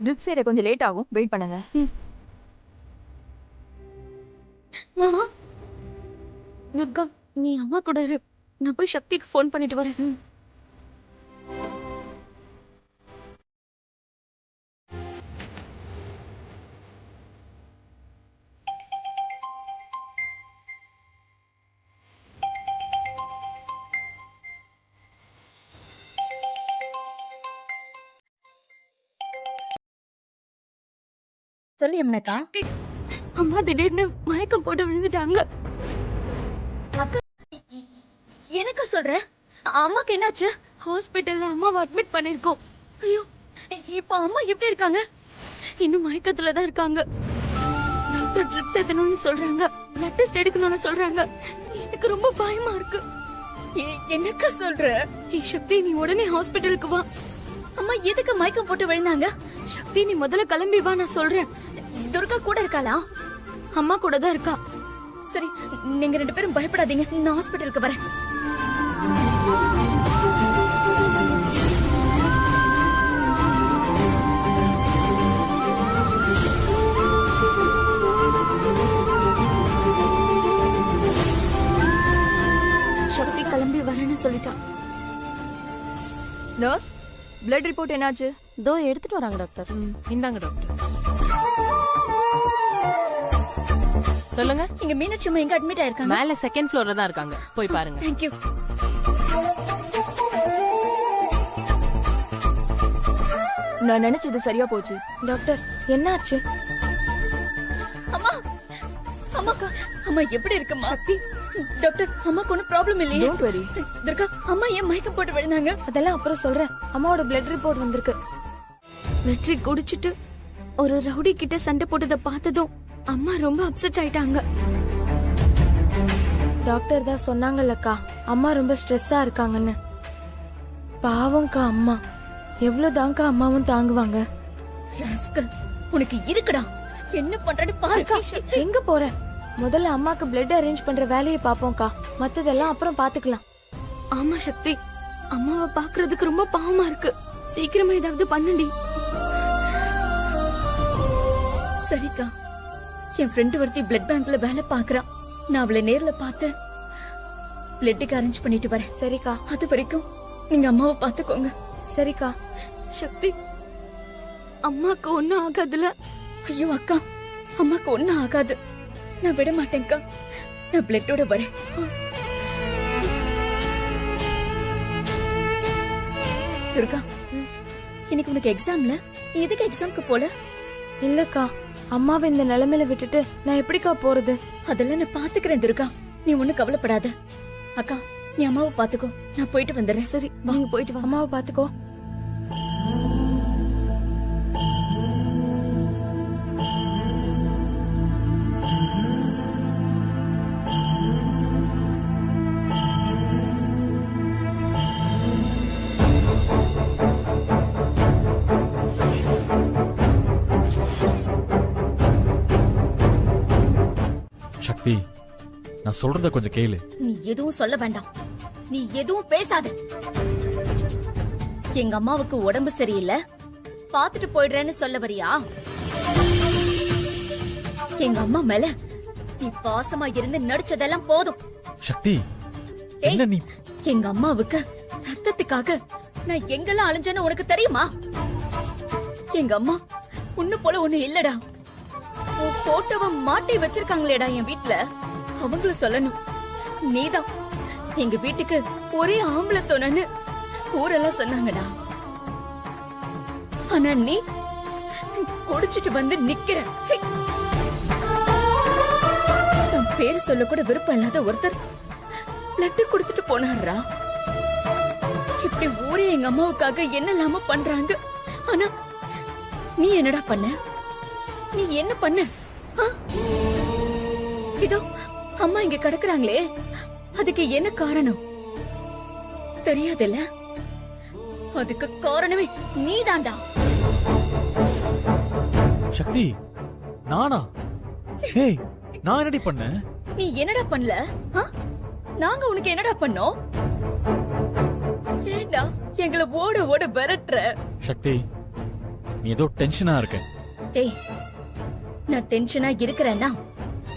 ட்ரிப் செய்ய கொஞ்சம் லேட் ஆகும், வெயிட் பண்ணுங்க. மாமா துர்கா, நீ அம்மா கூட இரு, நான் போய் சக்திக்கு ஃபோன் பண்ணிட்டு வரேன். சொல்லு யமுனாக்கா. அம்மா திடீர்னு மயக்கம் போட்டு விழுந்துட்டாங்க. எனக்கு சொல்ற அம்மாக்கு என்னாச்சு? ஹாஸ்பிட்டல்ல அம்மாவை அட்மிட் பண்ணிருக்கோம். ஐயோ, இப்போ அம்மா எப்படி இருக்காங்க? இன்னும் மயக்கத்துல தான் இருக்காங்க. டாக்டர் ட்ரிப்ஸ் ஏத்தணும்னு சொல்றாங்க, பிளட் டெஸ்ட் எடுக்கணும்னு சொல்றாங்க. எனக்கு ரொம்ப பயமா இருக்கு. என்னக்கா சொல்ற? சக்தி, நீ உடனே ஹாஸ்பிட்டலுக்கு வா. அம்மா எதுக்கு மயக்கம் போட்டு விழுந்தாங்க? சக்தி, நீ முதல்ல கிளம்பி வா, நான் சொல்றேன். துர்கா கூட இருக்காளா? அம்மா கூட தான் இருக்கா. சரி, நீங்க 2 பேரும் பயப்படாதீங்க, நான் ஹாஸ்பிட்டலுக்கு வரேன். சக்தி கிளம்பி வரேன்னு சொல்லிட்டா. நர்ஸ், பிளட் ரிப்போர்ட் என்னாச்சு? இதோ எடுத்துட்டு வராங்க டாக்டர். இந்தாங்க டாக்டர். சொல்லுங்க. இங்க மீனாட்சி அம்மா எங்க அட்மிட் ஆயிருக்காங்க? மேல செகண்ட் ஃப்ளோர்ல தான் இருக்காங்க, போய் பாருங்க. Thank you. நான் நினைச்சது சரியா போச்சு. டாக்டர், என்னாச்சு? அம்மா, அம்மாக்கா, அம்மா எப்படி இருக்குமா? சக்தி, டாக்டர், அம்மாக்கு ஒன்னும் ப்ராப்ளம் இல்லையே? Don't worry. துர்கா, அம்மா ஏன் மயக்கம் போட்டு விழுந்தாங்க? அதெல்லாம் அப்புறம் சொல்றேன். அம்மாவோட பிளட் ரிப்போர்ட் வந்திருக்கு. வெற்றி குடிச்சிட்டு ஒரு ரவுடி கிட்ட சண்டை போட்டதை பார்த்ததும் அம்மா ரொம்ப அப்செட் ஆயிட்டாங்க. டாக்டர் தான் சொன்னாங்கல்லக்கா, அம்மா ரொம்ப ஸ்ட்ரெஸ்ஸா இருக்காங்கன்னு. பாவம்க்கா அம்மா, எவ்வளவுதான்க்கா அம்மாவும் தாங்குவாங்க. ராஸ்கல், உனக்கு இருக்குடா, என்ன பண்றன்னு பாருக்கா. எங்க போற? முதல்ல அம்மாக்கு பிளட் அரேஞ்ச் பண்ற வேலையை பாப்போம்க்கா, மத்ததெல்லாம் அப்புறம் பாத்துக்கலாம். ஆமா சக்தி, அம்மாவை பாக்குறதுக்கு ரொம்ப பாவமா இருக்கு. சீக்கிரமா ஏதாவது பண்ணுடி. சரிக்கா, என் ஃப்ரெண்டு ஒருத்தி பிளட் பேங்க்ல வேலை பாக்குறான். நான் அவளை நேர்ல பார்த்து பிளட்டுக்கு அரேஞ்ச் பண்ணிட்டு வரேன். சரிக்கா. அது வரைக்கும் நீங்க அம்மாவை பாத்துக்கோங்க. சரிக்கா. சக்தி, அம்மாக்கு ஒண்ணும் ஆகாதுல? ஐயோ அக்கா, அம்மாக்கு ஒண்ணும் ஆகாது, நான் விட மாட்டேன்க்கா. நான் பிளட்டோட வரேன். துர்கா, இன்னைக்கு உனக்கு எக்ஸாம்ல, நீ எதுக்கு எக்ஸாம்க்கு போல? இல்லக்கா, அம்மாவை இந்த நிலைமையில விட்டுட்டு நான் எப்படிக்கா போறது? அதெல்லாம் நான் பாத்துக்கிறேன் துர்கா, நீ ஒண்ணும் கவலைப்படாத. அக்கா, நீ அம்மாவை பாத்துக்கோ, நான் போயிட்டு வந்துடுறேன். சரி, நீங்க போயிட்டு வா. அம்மாவை பாத்துக்கோ. சக்தி, நான் சொல்றத கொஞ்சம் கேளு. நீ எதுவும் சொல்ல வேண்டாம், நீ எதுவும் பேசாத. எங்க அம்மாவுக்கு உடம்பு சரியில்லை, பாத்துட்டு போயிடுறேன்னு சொல்ல வரியா? எங்க அம்மா மேல நீ பாசமா இருந்து நடிச்சதெல்லாம் போதும். சக்தி, என்ன நீ? எங்க அம்மாவுக்கு ரத்தத்துக்காக நான் எங்கெல்லாம் அலைஞ்சேன்னு உனக்கு தெரியுமா? எங்க அம்மா உன்ன போல ஒண்ணு இல்லடா. உன் போட்டோவை மாட்டி வச்சிருக்காங்களேடா என் வீட்ல, அவங்கள சொல்லணும். நீதான் எங்க வீட்டுக்கு ஒரே ஆம்பளை தோணன்னு ஊரெல்லாம் சொன்னாங்கடா. ஆனா நீ குடிச்சிட்டு வந்து நிக்கிற. சீ. தன் பேரு சொல்ல கூட விருப்பம் இல்லாத ஒருத்தர் பிளட் கொடுத்துட்டு போனாரா. இப்படி ஊரே எங்க அம்மாவுக்காக என்னெல்லாம பண்றாங்க. ஆனா நீ என்னடா பண்ண? நீ என்ன பண்ண? ஆ? இதோ அம்மா இங்க கிடக்குறாங்களே, அதுக்கு என்ன காரணம் தெரியாதுல்ல? அதுக்கு காரணமே நீதான்டா. சக்தி, நானா? ஏய், நான் என்னடி பண்ணேன்? நீ என்னடா பண்ணல? ஆ? நாங்க உனக்கு என்னடா பண்ணோம்? ஏண்டா எங்களை ஓட ஓட விரட்டுற? சக்தி, நீ ஏதோ டென்ஷனா இருக்க. டேய், நான் டென்ஷனா இருக்கிறேன்னா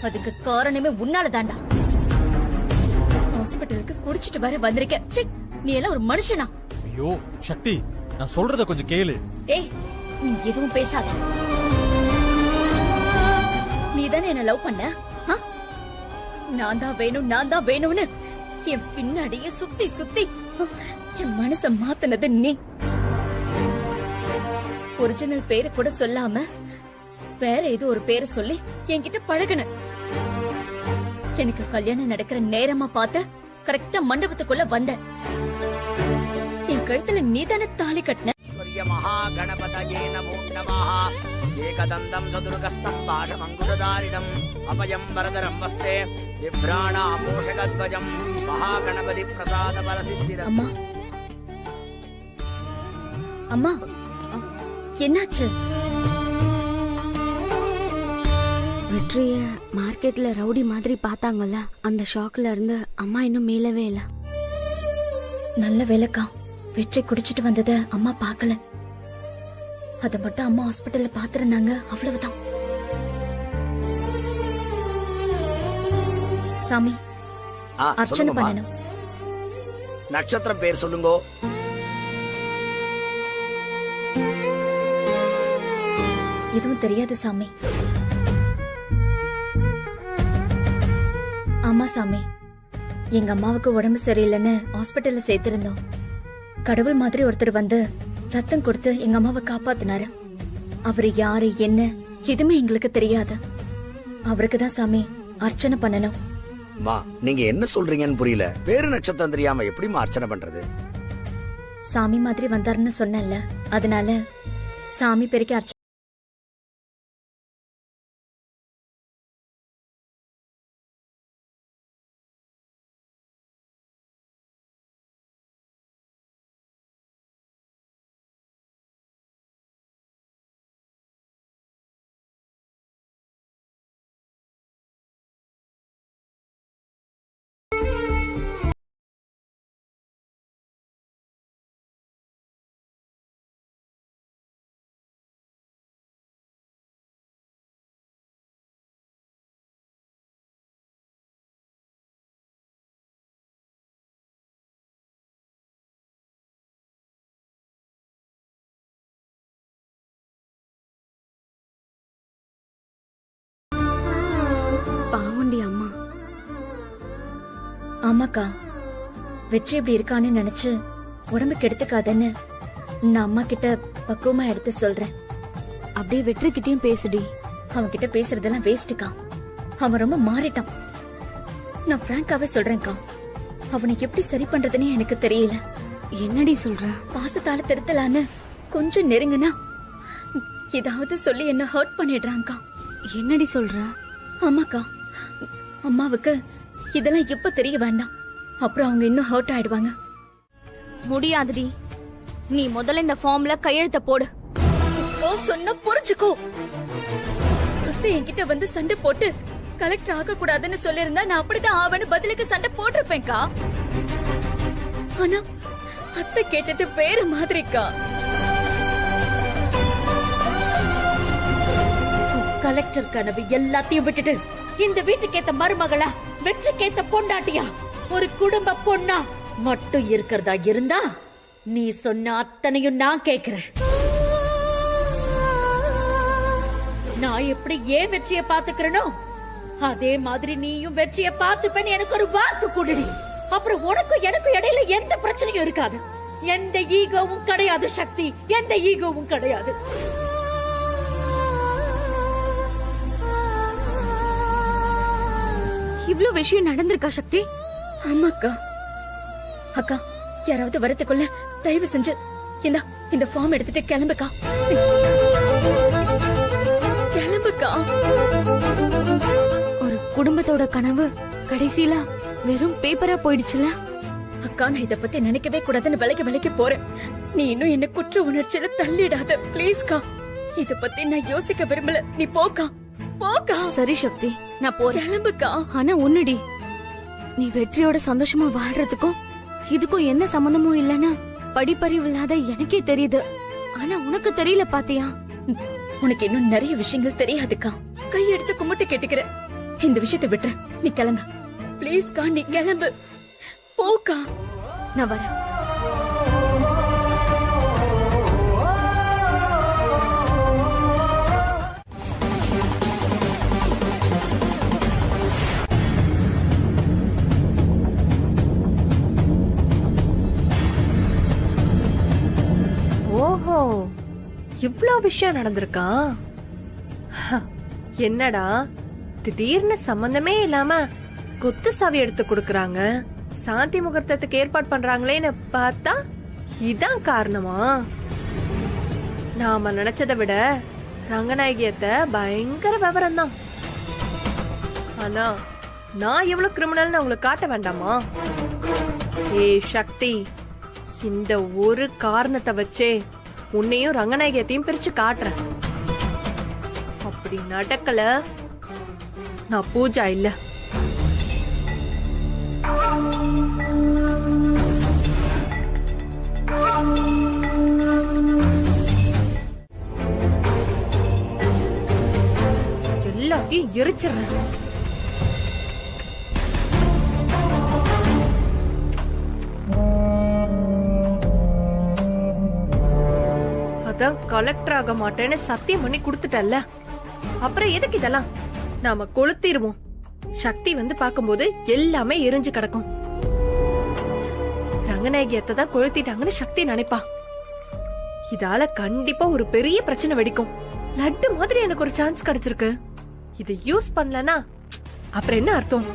அதுக்கு காரணமே உன்னால தாண்டா. ஹாஸ்பிட்டலுக்கு குடிச்சிட்டு வர வந்திருக்க. ச்சே, நீ எல்லாம் ஒரு மனுஷனா? ஐயோ சக்தி, நான் சொல்றத கொஞ்சம் கேளு. டேய், நீ எதுவும் பேசாத. நீ தானே என்ன லவ் பண்ண? நான் தான் வேணும்னு என் பின்னாடியே சுத்தி சுத்தி என் மனச மாத்தினது நீ. ஒரிஜினல் பேரு கூட சொல்லாம வேற ஏதோ ஒரு பேரை சொல்லி என்கிட்ட பழகுன. எனக்கு கல்யாணம் நடக்கிற நேரமா பார்த்து கரெக்டா மண்டபத்துக்குள்ள வந்த. என் கழுத்துல நீ தானே தாலி கட்டின. महागणपतये नमो नमः एकदन्तं चतुर्गस्तं पाशमङ्कुशधारिणम् अभयं वरदरं वस्ते बिभ्राणामोषगध्वजं महागणपति प्रसादबलसिद्धिरस्तु. அம்மா, அம்மா, என்னாச்சு? வெற்றிய மார்க்கெட்ல ரவுடி மாதிரி பார்த்தாங்கல்ல, அந்த ஷாக்ல இருந்து அம்மா இன்னும் மீளவே இல்ல. நல்ல வேலைக்கா, வெற்றி குடிச்சிட்டு வந்தத அம்மா பார்க்கல. அத மட்டும் அம்மா ஹாஸ்பிட்டல்ல பாத்துருந்தாங்க, அவ்வளவுதான். சாமி, அர்ச்சனை பண்ணணும். நட்சத்திரம் பேர் சொல்லுங்க. எதுவும் தெரியாது சாமி. ஆமா சாமி, எங்க அம்மாவுக்கு உடம்பு சரியில்லைன்னு ஹாஸ்பிட்டல்ல சேர்த்திருந்தோம். கடவுள் மாதிரி ஒருத்தர் வந்து ரத்தம் கொடுத்து எங்க அம்மாவை காப்பாத்தினாரு. அவரு யாரு என்ன எதுவுமே எங்களுக்கு தெரியாது. அவருக்கு தான் சாமி அர்ச்சனை பண்ணணும். மா, நீங்க என்ன சொல்றீங்கன்னு புரியல. பேரு நட்சத்திரம் தெரியாம எப்படிமா அர்ச்சனை பண்றது? சாமி மாதிரி வந்தாருன்னு சொன்னேன்ல, அதனால சாமி பேருக்கு அர்ச்சனை. பாவண்டி அம்மா. ஆமாக்கா, வெற்றி இப்படி இருக்கான்னு நினைச்சு உடம்பு கெடுத்துக்காதன்னு நான் அம்மா கிட்ட பக்குவமா எடுத்து சொல்றேன். அப்படியே வெற்றி கிட்டயும் பேசுடி. அவன் கிட்ட பேசுறதெல்லாம் வேஸ்ட்டுக்கா. அவன் ரொம்ப மாறிட்டான். நான் பிராங்காவே சொல்றேன்க்கா, அவனை எப்படி சரி பண்றதுன்னு எனக்கு தெரியல. என்னடி சொல்ற? பாசத்தால திருத்தலான்னு கொஞ்சம் நெருங்குனா ஏதாவது சொல்லி என்ன ஹர்ட் பண்ணிடுறான்க்கா. என்னடி சொல்ற? ஆமாக்கா, அம்மாவுக்கு இதெல்லாம் இப்ப தெரிய வேண்டாம். அப்புறம் அவங்க இன்னும் ஹர்ட் ஆயிடுவாங்க. முடியாதுடி. நீ முதல்ல இந்த ஃபார்ம்ல கையெழுத்த போடு. சொன்ன புரிஞ்சுக்கோ. அத்தை என்கிட்ட வந்து சண்டை போட்டு கலெக்டர் ஆக கூடாதுன்னு சொல்லிருந்தா நான் அப்படிதான் ஆவன்னு பதிலுக்கு சண்டை போட்டிருப்பேன்க்கா. ஆனா அத்தை கேட்டது வேற மாதிரிக்கா. கலெக்டர் கனவு எல்லாத்தையும் விட்டுட்டு இந்த வீட்டுக்கு ஏத்த மருமகளா, வெற்றிக்கு ஏத்த பொண்டாட்டியா, ஒரு குடும்ப பொண்ணா மட்டும் இருக்கிறதா இருந்தா நீ சொன்ன அத்தனையும் நான் கேக்குறேன். நான் எப்படி ஏன் வெற்றிய பாத்துக்கிறனோ அதே மாதிரி நீயும் வெற்றிய பாத்துப்பேன்னு எனக்கு ஒரு வாக்கு கொடுடி. அப்புறம் உனக்கும் எனக்கும் இடையில எந்த பிரச்சனையும் இருக்காது. எந்த ஈகோவும் கிடையாது சக்தி, எந்த ஈகோவும் கிடையாது. இவ்ளோ விஷயம் நடந்திருக்கா சக்தி? ஆமாக்கா. அக்கா, யாராவது வரத்துக்குள்ள தயவு செஞ்சு இந்த ஃபார்ம் எடுத்துட்டு கிளம்புக்கா. கிளம்புக்கா. ஒரு குடும்பத்தோட கனவு கடைசியில வெறும் பேப்பரா போயிடுச்சுல. அக்கா, நான் இத பத்தி நினைக்கவே கூடாதுன்னு விலைக்கு போறேன். நீ இன்னும் என்ன குற்ற உணர்ச்சியில தள்ளிடாத பிளீஸ்கா. இத பத்தி நான் யோசிக்க விரும்பல. நீ போக்கா, போக்கா. சரி சக்தி, நான் போறேன். கிளம்புக்கா. ஆனா ஒண்ணுடி, நீ வெற்றியோட சந்தோஷமா வாழ்றதுக்கும் இதுக்கும் என்ன சம்பந்தமும் இல்லைன்னா படிப்பறிவு இல்லாத எனக்கே தெரியுது. ஆனா உனக்கு தெரியல பாத்தியா? உனக்கு இன்னும் நிறைய விஷயங்கள் தெரியாதுக்கா. கையெடுத்து கும்பிட்டு கேட்டுக்கிற. இந்த விஷயத்தை விட்டுற. நீ கிளம்பு ப்ளீஸ்க்கா. நீ கிளம்பு போக்கா. நான் வரேன். ஓஹோ, இவ்ளோ விஷயம் நடந்திருக்கா? என்னடா திடீர்னு சம்பந்தமே இல்லாம குத்து சாவி எடுத்து கொடுக்கறாங்க. சாந்தி முகூர்த்தத்துக்கு ஏற்பாடு பண்றாங்களேன்னு பார்த்தா இதான் காரணமா? நாம நினைச்சதை விட ரங்கநாயகியத்த பயங்கர விவரம் தான். ஆனா நான் எவ்வளவு கிரிமினல்னு அவங்களுக்கு காட்ட வேண்டாமா? ஏய் சக்தி, இந்த ஒரு காரணத்தை வச்சே உன்னையும் ரங்கநாயகியத்தையும் பிரிச்சு காட்டுறேன். அப்படி நடக்கல, நான் பூஜா இல்ல. எல்லாத்தையும் எரிச்சிடுறேன். அதான் கலெக்டர் ஆக மாட்டேன்னு சத்தியம் பண்ணி கொடுத்துட்டல்ல, அப்புறம் எதுக்கு இதெல்லாம்? நாம கொளுத்திடுவோம். சக்தி வந்து பாக்கும்போது எல்லாமே எரிஞ்சு கிடக்கும். ரங்கநாயகியத்தை தான் கொளுத்திட்டாங்கன்னு சக்தி நினைப்பா. இதால கண்டிப்பா ஒரு பெரிய பிரச்சனை வெடிக்கும். லட்டு மாதிரி எனக்கு ஒரு சான்ஸ் கிடைச்சிருக்கு. இதை யூஸ் பண்ணலனா அப்புறம் என்ன அர்த்தம்?